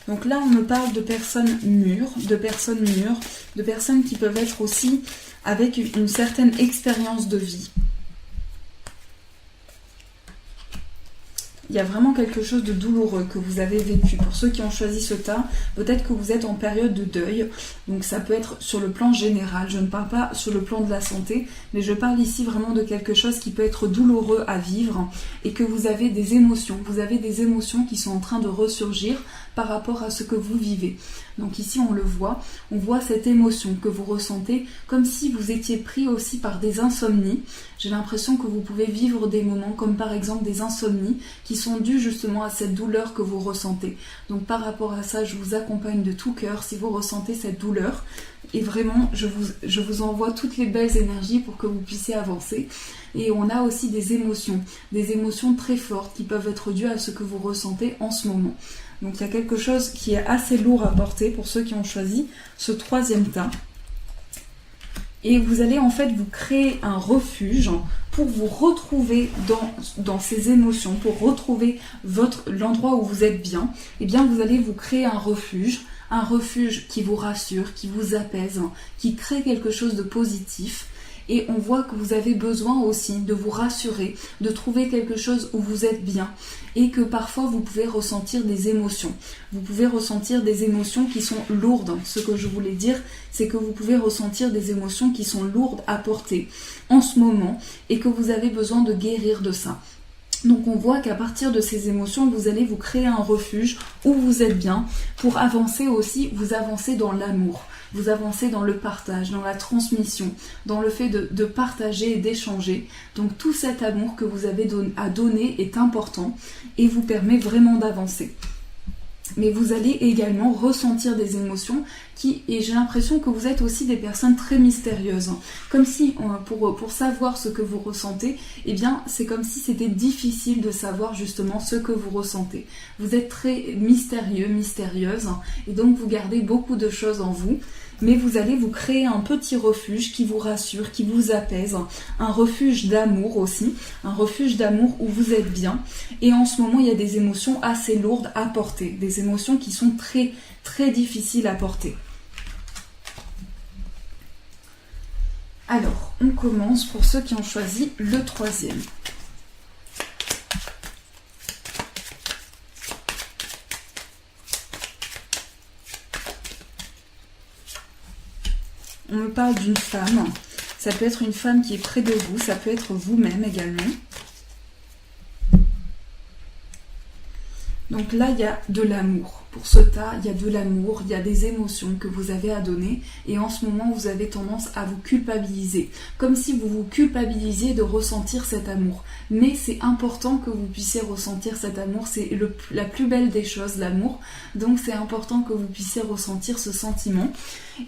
Donc là, on me parle de personnes mûres, de personnes qui peuvent être aussi avec une certaine expérience de vie. Il y a vraiment quelque chose de douloureux que vous avez vécu. Pour ceux qui ont choisi ce tas, peut-être que vous êtes en période de deuil. Donc ça peut être sur le plan général. Je ne parle pas sur le plan de la santé, mais je parle ici vraiment de quelque chose qui peut être douloureux à vivre et que vous avez des émotions. Vous avez des émotions qui sont en train de ressurgir par rapport à ce que vous vivez. Donc ici on voit cette émotion que vous ressentez comme si vous étiez pris aussi par des insomnies. J'ai l'impression que vous pouvez vivre des moments comme par exemple des insomnies qui sont dus justement à cette douleur que vous ressentez. Donc par rapport à ça, je vous accompagne de tout cœur si vous ressentez cette douleur. Et vraiment, je vous envoie toutes les belles énergies pour que vous puissiez avancer. Et on a aussi des émotions très fortes qui peuvent être dues à ce que vous ressentez en ce moment. Donc il y a quelque chose qui est assez lourd à porter pour ceux qui ont choisi ce troisième tas. Et vous allez en fait vous créer un refuge pour vous retrouver dans ces émotions, pour retrouver l'endroit où vous êtes bien. Et bien vous allez vous créer un refuge qui vous rassure, qui vous apaise, qui crée quelque chose de positif. Et on voit que vous avez besoin aussi de vous rassurer, de trouver quelque chose où vous êtes bien et que parfois vous pouvez ressentir des émotions. Vous pouvez ressentir des émotions qui sont lourdes. Ce que je voulais dire, c'est que vous pouvez ressentir des émotions qui sont lourdes à porter en ce moment et que vous avez besoin de guérir de ça. Donc on voit qu'à partir de ces émotions, vous allez vous créer un refuge où vous êtes bien pour avancer aussi, vous avancez dans l'amour. Vous avancez dans le partage, dans la transmission, dans le fait de partager et d'échanger. Donc tout cet amour que vous avez à donner est important et vous permet vraiment d'avancer. Mais vous allez également ressentir des émotions et j'ai l'impression que vous êtes aussi des personnes très mystérieuses. Comme si, pour savoir ce que vous ressentez, eh bien, c'est comme si c'était difficile de savoir justement ce que vous ressentez. Vous êtes très mystérieux, mystérieuse, et donc vous gardez beaucoup de choses en vous. Mais vous allez vous créer un petit refuge qui vous rassure, qui vous apaise, un refuge d'amour aussi, un refuge d'amour où vous êtes bien. Et en ce moment, il y a des émotions assez lourdes à porter, des émotions qui sont très, très difficiles à porter. Alors, on commence pour ceux qui ont choisi le troisième. On me parle d'une femme, ça peut être une femme qui est près de vous, ça peut être vous-même également. Donc là, il y a de l'amour. Pour ce tas, il y a de l'amour, il y a des émotions que vous avez à donner. Et en ce moment, vous avez tendance à vous culpabiliser. Comme si vous vous culpabilisiez de ressentir cet amour. Mais c'est important que vous puissiez ressentir cet amour. C'est la plus belle des choses, l'amour. Donc c'est important que vous puissiez ressentir ce sentiment.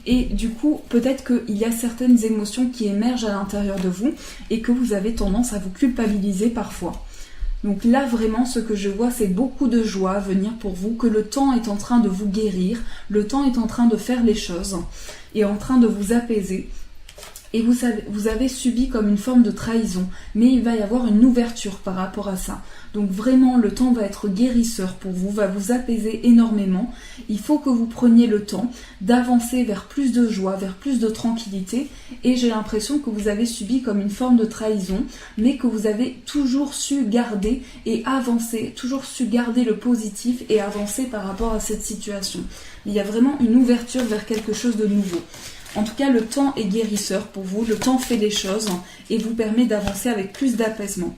Et du coup, peut-être qu'il y a certaines émotions qui émergent à l'intérieur de vous et que vous avez tendance à vous culpabiliser parfois. Donc là, vraiment, ce que je vois, c'est beaucoup de joie venir pour vous, que le temps est en train de vous guérir, le temps est en train de faire les choses, et en train de vous apaiser. Et vous avez subi comme une forme de trahison, mais il va y avoir une ouverture par rapport à ça. Donc vraiment, le temps va être guérisseur pour vous, va vous apaiser énormément. Il faut que vous preniez le temps d'avancer vers plus de joie, vers plus de tranquillité. Et j'ai l'impression que vous avez subi comme une forme de trahison, mais que vous avez toujours su garder et avancer, toujours su garder le positif et avancer par rapport à cette situation. Il y a vraiment une ouverture vers quelque chose de nouveau. En tout cas, le temps est guérisseur pour vous, le temps fait les choses et vous permet d'avancer avec plus d'apaisement.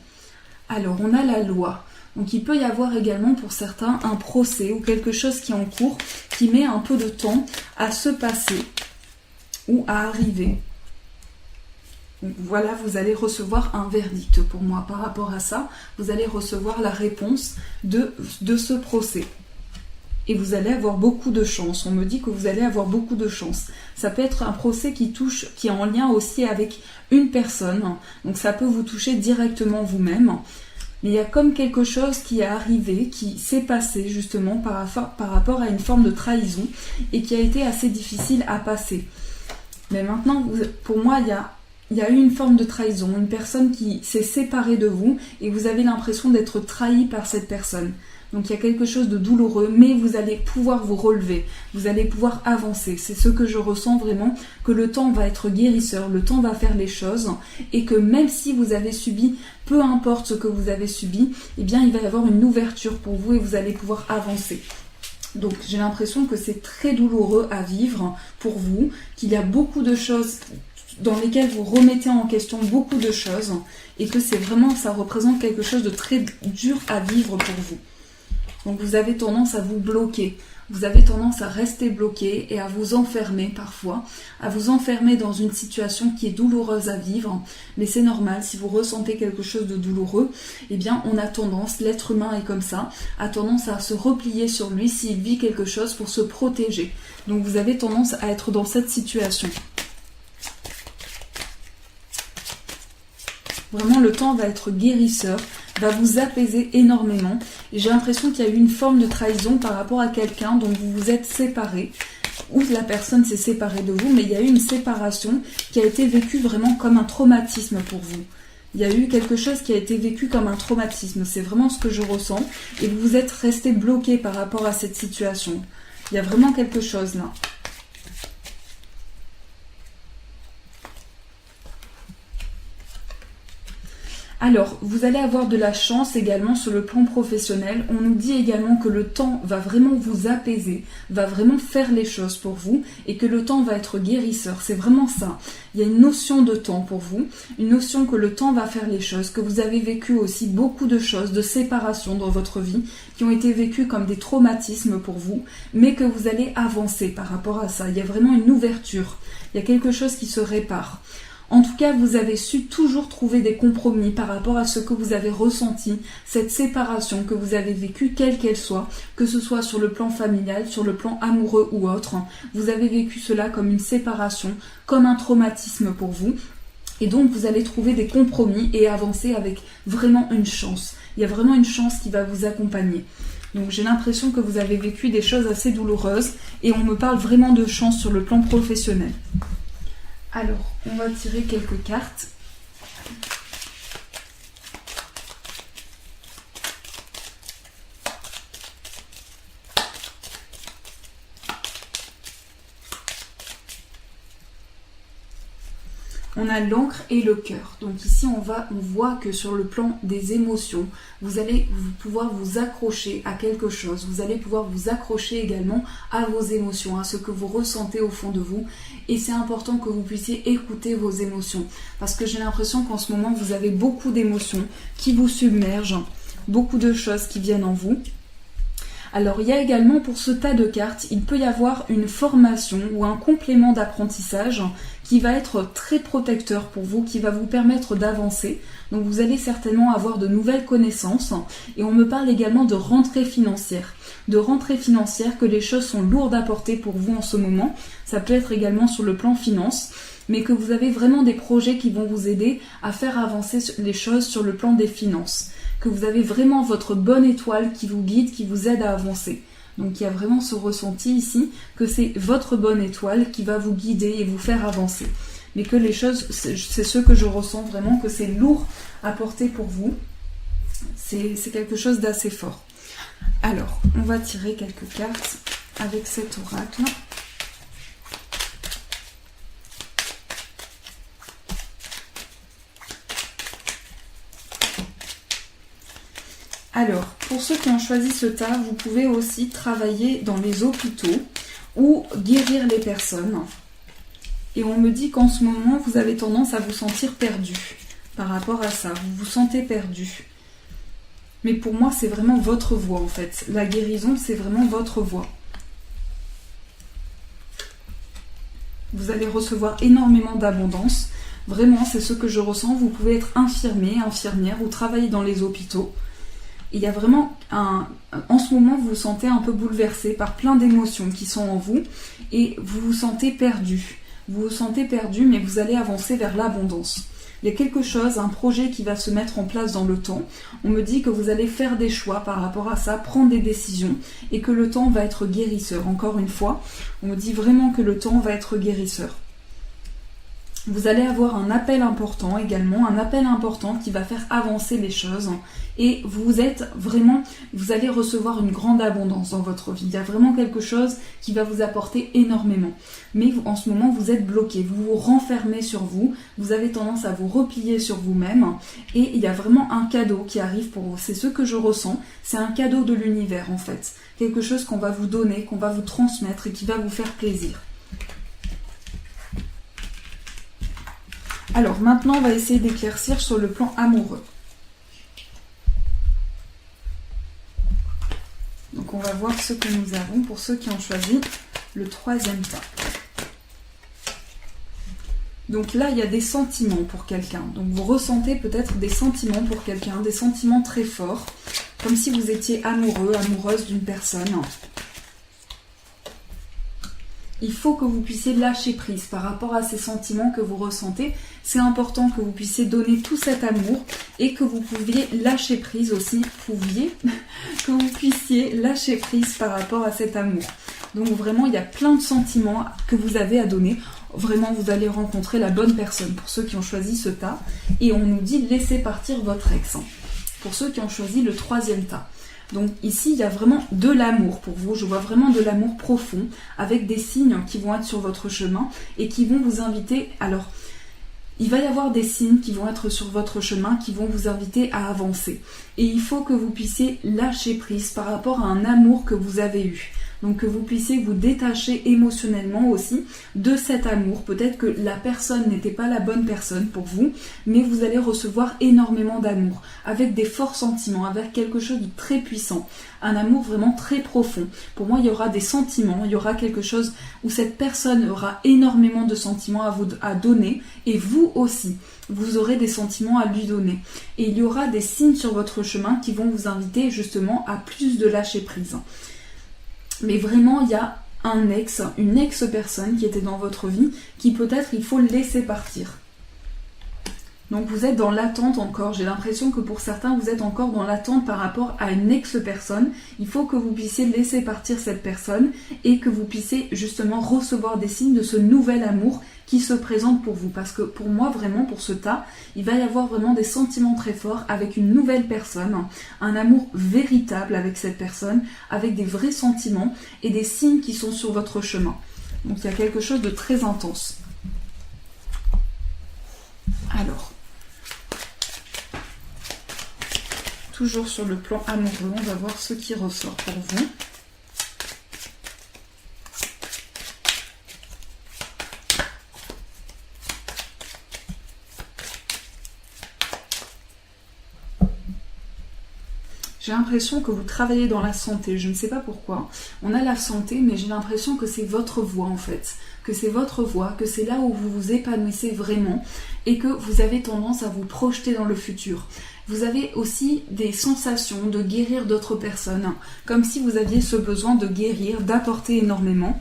Alors, on a la loi. Donc, il peut y avoir également pour certains un procès ou quelque chose qui est en cours, qui met un peu de temps à se passer ou à arriver. Donc, voilà, vous allez recevoir un verdict pour moi par rapport à ça. Vous allez recevoir la réponse de ce procès. Et vous allez avoir beaucoup de chance. On me dit que vous allez avoir beaucoup de chance. Ça peut être un procès qui est en lien aussi avec une personne. Donc ça peut vous toucher directement vous-même. Mais il y a comme quelque chose qui est arrivé, qui s'est passé justement par rapport à une forme de trahison et qui a été assez difficile à passer. Mais maintenant, pour moi, il y a eu une forme de trahison, une personne qui s'est séparée de vous et vous avez l'impression d'être trahi par cette personne. Donc il y a quelque chose de douloureux, mais vous allez pouvoir vous relever, vous allez pouvoir avancer. C'est ce que je ressens vraiment, que le temps va être guérisseur, le temps va faire les choses, et que même si vous avez subi, peu importe ce que vous avez subi, eh bien il va y avoir une ouverture pour vous et vous allez pouvoir avancer. Donc j'ai l'impression que c'est très douloureux à vivre pour vous, qu'il y a beaucoup de choses dans lesquelles vous remettez en question beaucoup de choses, et que c'est vraiment, ça représente quelque chose de très dur à vivre pour vous. Donc vous avez tendance à vous bloquer. vous avez tendance à rester bloqué et à vous enfermer parfois, à vous enfermer dans une situation qui est douloureuse à vivre. Mais c'est normal, si vous ressentez quelque chose de douloureux, eh bien on a tendance, l'être humain est comme ça, a tendance à se replier sur lui s'il vit quelque chose pour se protéger. Donc vous avez tendance à être dans cette situation. Vraiment, le temps va être guérisseur, va vous apaiser énormément. Et j'ai l'impression qu'il y a eu une forme de trahison par rapport à quelqu'un dont vous vous êtes séparés, ou la personne s'est séparée de vous, mais il y a eu une séparation qui a été vécue vraiment comme un traumatisme pour vous. Il y a eu quelque chose qui a été vécu comme un traumatisme, c'est vraiment ce que je ressens, et vous vous êtes resté bloqué par rapport à cette situation. Il y a vraiment quelque chose là. Alors, vous allez avoir de la chance également sur le plan professionnel. On nous dit également que le temps va vraiment vous apaiser, va vraiment faire les choses pour vous et que le temps va être guérisseur. C'est vraiment ça. Il y a une notion de temps pour vous, une notion que le temps va faire les choses, que vous avez vécu aussi beaucoup de choses, de séparation dans votre vie qui ont été vécues comme des traumatismes pour vous, mais que vous allez avancer par rapport à ça. Il y a vraiment une ouverture. Il y a quelque chose qui se répare. En tout cas, vous avez su toujours trouver des compromis par rapport à ce que vous avez ressenti, cette séparation que vous avez vécue, quelle qu'elle soit, que ce soit sur le plan familial, sur le plan amoureux ou autre. Vous avez vécu cela comme une séparation, comme un traumatisme pour vous. Et donc, vous allez trouver des compromis et avancer avec vraiment une chance. Il y a vraiment une chance qui va vous accompagner. Donc, j'ai l'impression que vous avez vécu des choses assez douloureuses et on me parle vraiment de chance sur le plan professionnel. Alors, on va tirer quelques cartes. On a l'encre et le cœur. Donc ici, on voit que sur le plan des émotions, vous allez pouvoir vous accrocher à quelque chose. Vous allez pouvoir vous accrocher également à vos émotions, à ce que vous ressentez au fond de vous. Et c'est important que vous puissiez écouter vos émotions. Parce que j'ai l'impression qu'en ce moment, vous avez beaucoup d'émotions qui vous submergent. Beaucoup de choses qui viennent en vous. Alors, il y a également pour ce tas de cartes, il peut y avoir une formation ou un complément d'apprentissage qui va être très protecteur pour vous, qui va vous permettre d'avancer. Donc, vous allez certainement avoir de nouvelles connaissances. Et on me parle également de rentrée financière. De rentrée financière, que les choses sont lourdes à porter pour vous en ce moment. Ça peut être également sur le plan finance, mais que vous avez vraiment des projets qui vont vous aider à faire avancer les choses sur le plan des finances. Que vous avez vraiment votre bonne étoile qui vous guide, qui vous aide à avancer. Donc il y a vraiment ce ressenti ici, que c'est votre bonne étoile qui va vous guider et vous faire avancer. Mais que les choses, c'est ce que je ressens vraiment, que c'est lourd à porter pour vous. C'est quelque chose d'assez fort. Alors, on va tirer quelques cartes avec cet oracle. Alors, pour ceux qui ont choisi ce tas, vous pouvez aussi travailler dans les hôpitaux ou guérir les personnes. Et on me dit qu'en ce moment, vous avez tendance à vous sentir perdu par rapport à ça. Vous vous sentez perdu. Mais pour moi, c'est vraiment votre voie en fait. La guérison, c'est vraiment votre voie. Vous allez recevoir énormément d'abondance. Vraiment, c'est ce que je ressens. Vous pouvez être infirmier, infirmière ou travailler dans les hôpitaux. Il y a vraiment en ce moment, vous vous sentez un peu bouleversé par plein d'émotions qui sont en vous et vous vous sentez perdu. Vous vous sentez perdu, mais vous allez avancer vers l'abondance. Il y a quelque chose, un projet qui va se mettre en place dans le temps. On me dit que vous allez faire des choix par rapport à ça, prendre des décisions et que le temps va être guérisseur. Encore une fois, on me dit vraiment que le temps va être guérisseur. Vous allez avoir un appel important également, un appel important qui va faire avancer les choses et vous allez recevoir une grande abondance dans votre vie. Il y a vraiment quelque chose qui va vous apporter énormément. Mais en ce moment, vous êtes bloqué, vous vous renfermez sur vous, vous avez tendance à vous replier sur vous-même et il y a vraiment un cadeau qui arrive pour vous. C'est ce que je ressens, c'est un cadeau de l'univers en fait. Quelque chose qu'on va vous donner, qu'on va vous transmettre et qui va vous faire plaisir. Alors maintenant, on va essayer d'éclaircir sur le plan amoureux. Donc on va voir ce que nous avons pour ceux qui ont choisi le troisième tas. Donc là, il y a des sentiments pour quelqu'un. Donc vous ressentez peut-être des sentiments pour quelqu'un, des sentiments très forts, comme si vous étiez amoureux, amoureuse d'une personne. Il faut que vous puissiez lâcher prise par rapport à ces sentiments que vous ressentez. C'est important que vous puissiez donner tout cet amour et que vous pouviez lâcher prise aussi, que vous puissiez lâcher prise par rapport à cet amour. Donc vraiment, il y a plein de sentiments que vous avez à donner. Vraiment, vous allez rencontrer la bonne personne pour ceux qui ont choisi ce tas. Et on nous dit laissez partir votre ex. Pour ceux qui ont choisi le troisième tas. Donc ici, il y a vraiment de l'amour pour vous. Je vois vraiment de l'amour profond avec des signes qui vont être sur votre chemin et qui vont vous inviter. Alors, il va y avoir des signes qui vont être sur votre chemin, qui vont vous inviter à avancer. Et il faut que vous puissiez lâcher prise par rapport à un amour que vous avez eu. Donc que vous puissiez vous détacher émotionnellement aussi de cet amour. Peut-être que la personne n'était pas la bonne personne pour vous, mais vous allez recevoir énormément d'amour, avec des forts sentiments, avec quelque chose de très puissant. Un amour vraiment très profond. Pour moi, il y aura des sentiments, il y aura quelque chose où cette personne aura énormément de sentiments à donner, et vous aussi. Vous aurez des sentiments à lui donner. Et il y aura des signes sur votre chemin qui vont vous inviter justement à plus de lâcher prise. Mais vraiment, il y a une ex-personne qui était dans votre vie, qui peut-être il faut le laisser partir. Donc vous êtes dans l'attente encore. J'ai l'impression que pour certains, vous êtes encore dans l'attente par rapport à une ex-personne. Il faut que vous puissiez laisser partir cette personne et que vous puissiez justement recevoir des signes de ce nouvel amour qui se présente pour vous. Parce que pour moi, vraiment, pour ce tas, il va y avoir vraiment des sentiments très forts avec une nouvelle personne, un amour véritable avec cette personne, avec des vrais sentiments et des signes qui sont sur votre chemin. Donc il y a quelque chose de très intense. Alors, toujours sur le plan amoureux, on va voir ce qui ressort pour vous. J'ai l'impression que vous travaillez dans la santé, je ne sais pas pourquoi. On a la santé, mais j'ai l'impression que c'est votre voie en fait. Que c'est votre voie, que c'est là où vous vous épanouissez vraiment et que vous avez tendance à vous projeter dans le futur. Vous avez aussi des sensations de guérir d'autres personnes, comme si vous aviez ce besoin de guérir, d'apporter énormément.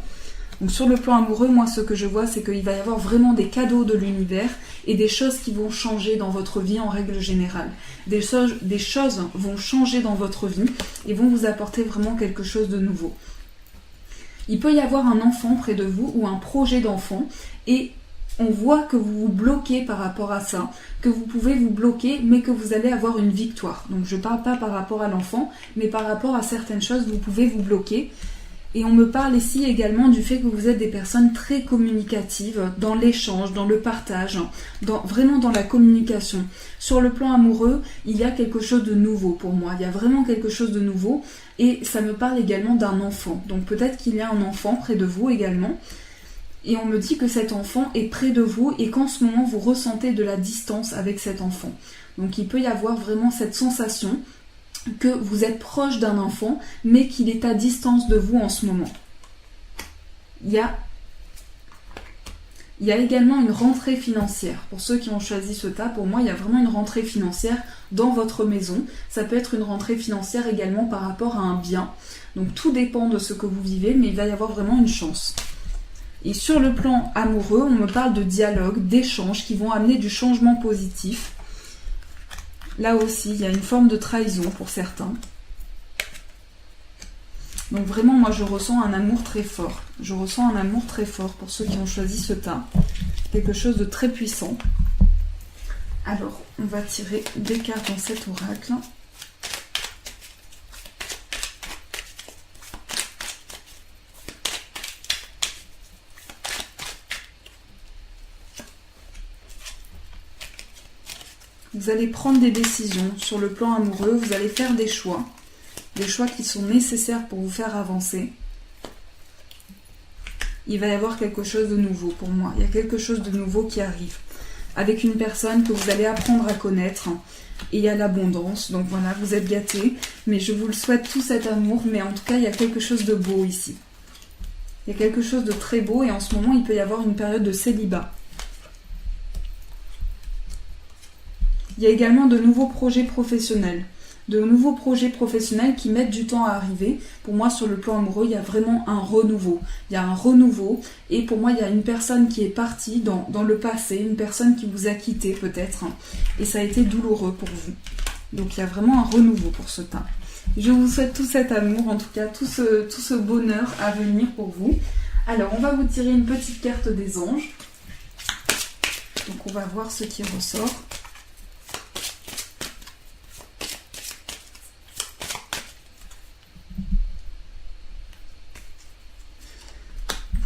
Donc sur le plan amoureux, moi ce que je vois, c'est qu'il va y avoir vraiment des cadeaux de l'univers et des choses qui vont changer dans votre vie en règle générale. Des choses vont changer dans votre vie et vont vous apporter vraiment quelque chose de nouveau. Il peut y avoir un enfant près de vous ou un projet d'enfant et on voit que vous vous bloquez par rapport à ça, que vous pouvez vous bloquer mais que vous allez avoir une victoire. Donc je ne parle pas par rapport à l'enfant, mais par rapport à certaines choses, vous pouvez vous bloquer. Et on me parle ici également du fait que vous êtes des personnes très communicatives dans l'échange, dans le partage, vraiment dans la communication. Sur le plan amoureux, il y a quelque chose de nouveau pour moi. Il y a vraiment quelque chose de nouveau et ça me parle également d'un enfant. Donc peut-être qu'il y a un enfant près de vous également. Et on me dit que cet enfant est près de vous et qu'en ce moment vous ressentez de la distance avec cet enfant. Donc il peut y avoir vraiment cette sensation que vous êtes proche d'un enfant, mais qu'il est à distance de vous en ce moment. Il y a également une rentrée financière. Pour ceux qui ont choisi ce tas, pour moi, il y a vraiment une rentrée financière dans votre maison. Ça peut être une rentrée financière également par rapport à un bien. Donc tout dépend de ce que vous vivez, mais il va y avoir vraiment une chance. Et sur le plan amoureux, on me parle de dialogue, d'échanges qui vont amener du changement positif. Là aussi, il y a une forme de trahison pour certains. Donc vraiment, moi, je ressens un amour très fort. Je ressens un amour très fort pour ceux qui ont choisi ce tas. Quelque chose de très puissant. Alors, on va tirer des cartes dans cet oracle. Vous allez prendre des décisions sur le plan amoureux, vous allez faire des choix qui sont nécessaires pour vous faire avancer. Il va y avoir quelque chose de nouveau pour moi, il y a quelque chose de nouveau qui arrive. avec une personne que vous allez apprendre à connaître. Et il y a l'abondance, donc voilà, vous êtes gâtés. Mais je vous le souhaite tout cet amour, mais en tout cas, il y a quelque chose de beau ici. Il y a quelque chose de très beau et en ce moment, il peut y avoir une période de célibat. Il y a également de nouveaux projets professionnels. De nouveaux projets professionnels qui mettent du temps à arriver. Pour moi, sur le plan amoureux, il y a vraiment un renouveau. Il y a un renouveau et pour moi, il y a une personne qui est partie dans le passé, une personne qui vous a quitté peut-être et ça a été douloureux pour vous. Donc, il y a vraiment un renouveau pour ce teint. Je vous souhaite tout cet amour, en tout cas, tout ce bonheur à venir pour vous. Alors, on va vous tirer une petite carte des anges. Donc, on va voir ce qui ressort.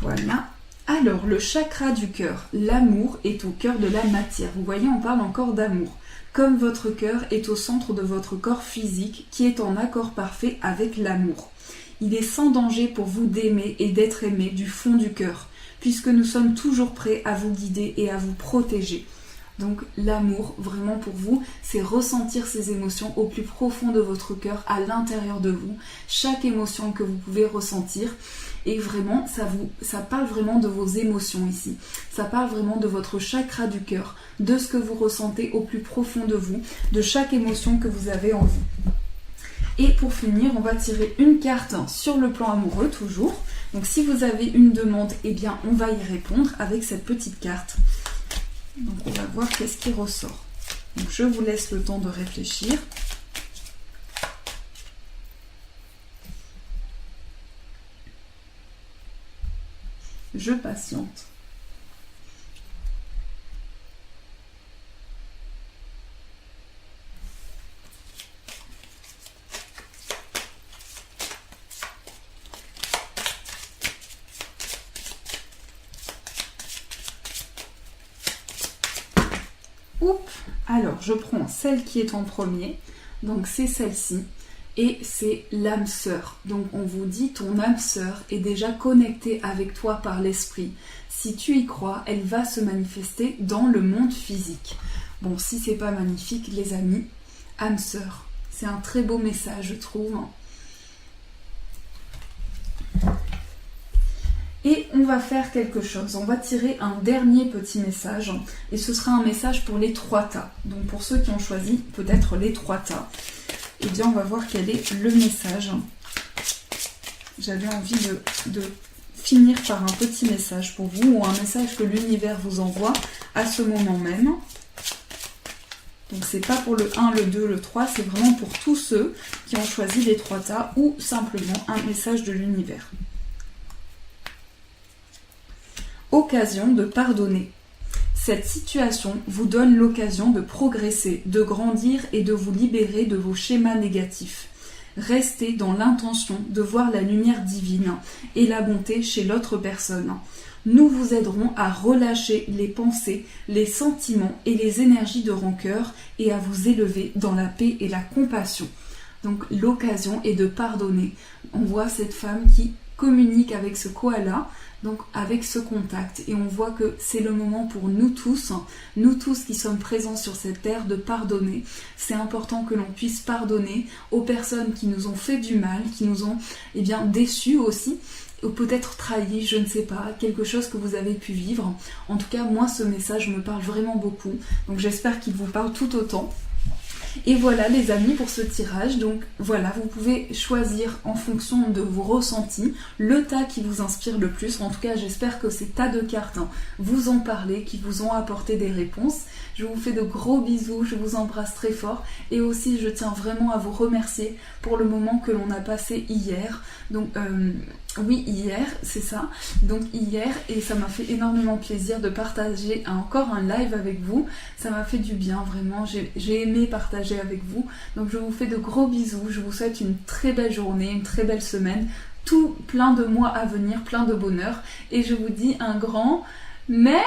Voilà. Alors, le chakra du cœur, l'amour est au cœur de la matière. Vous voyez, on parle encore d'amour. Comme votre cœur est au centre de votre corps physique, qui est en accord parfait avec l'amour. Il est sans danger pour vous d'aimer et d'être aimé du fond du cœur, puisque nous sommes toujours prêts à vous guider et à vous protéger. Donc l'amour, vraiment pour vous, c'est ressentir ces émotions au plus profond de votre cœur, à l'intérieur de vous. Chaque émotion que vous pouvez ressentir. Et vraiment, ça parle vraiment de vos émotions ici. Ça parle vraiment de votre chakra du cœur, de ce que vous ressentez au plus profond de vous, de chaque émotion que vous avez en vous. Et pour finir, on va tirer une carte sur le plan amoureux, toujours. Donc si vous avez une demande, eh bien on va y répondre avec cette petite carte. Donc on va voir qu'est-ce qui ressort. Donc je vous laisse le temps de réfléchir. Je patiente. Oups, alors je prends celle qui est en premier, donc c'est celle-ci. Et c'est l'âme sœur. Donc on vous dit, ton âme sœur est déjà connectée avec toi par l'esprit. Si tu y crois, elle va se manifester dans le monde physique. Bon, si c'est pas magnifique, les amis, âme sœur, c'est un très beau message, je trouve. Et on va faire quelque chose, on va tirer un dernier petit message, et ce sera un message pour les 3 tas. Donc pour ceux qui ont choisi peut-être les 3 tas, eh bien on va voir quel est le message. J'avais envie de finir par un petit message pour vous, ou un message que l'univers vous envoie à ce moment même. Donc c'est pas pour le 1, le 2, le 3, c'est vraiment pour tous ceux qui ont choisi les 3 tas, ou simplement un message de l'univers. Occasion de pardonner. Cette situation vous donne l'occasion de progresser, de grandir et de vous libérer de vos schémas négatifs. Restez dans l'intention de voir la lumière divine et la bonté chez l'autre personne. Nous vous aiderons à relâcher les pensées, les sentiments et les énergies de rancœur et à vous élever dans la paix et la compassion. Donc l'occasion est de pardonner. On voit cette femme qui communique avec ce koala, donc avec ce contact, et on voit que c'est le moment pour nous tous qui sommes présents sur cette terre, de pardonner. C'est important que l'on puisse pardonner aux personnes qui nous ont fait du mal, qui nous ont déçus aussi, ou peut-être trahis, je ne sais pas, quelque chose que vous avez pu vivre. En tout cas, moi, ce message me parle vraiment beaucoup, donc j'espère qu'il vous parle tout autant. Et voilà les amis pour ce tirage, donc voilà, vous pouvez choisir en fonction de vos ressentis le tas qui vous inspire le plus. En tout cas, j'espère que ces tas de cartes vous ont parlé, qui vous ont apporté des réponses. Je vous fais de gros bisous, je vous embrasse très fort et aussi je tiens vraiment à vous remercier pour le moment que l'on a passé hier. Donc oui, hier, c'est ça. Donc hier, et ça m'a fait énormément plaisir de partager encore un live avec vous. Ça m'a fait du bien, vraiment. J'ai aimé partager avec vous. Donc je vous fais de gros bisous. Je vous souhaite une très belle journée, une très belle semaine. Tout plein de mois à venir, plein de bonheur. Et je vous dis un grand merci.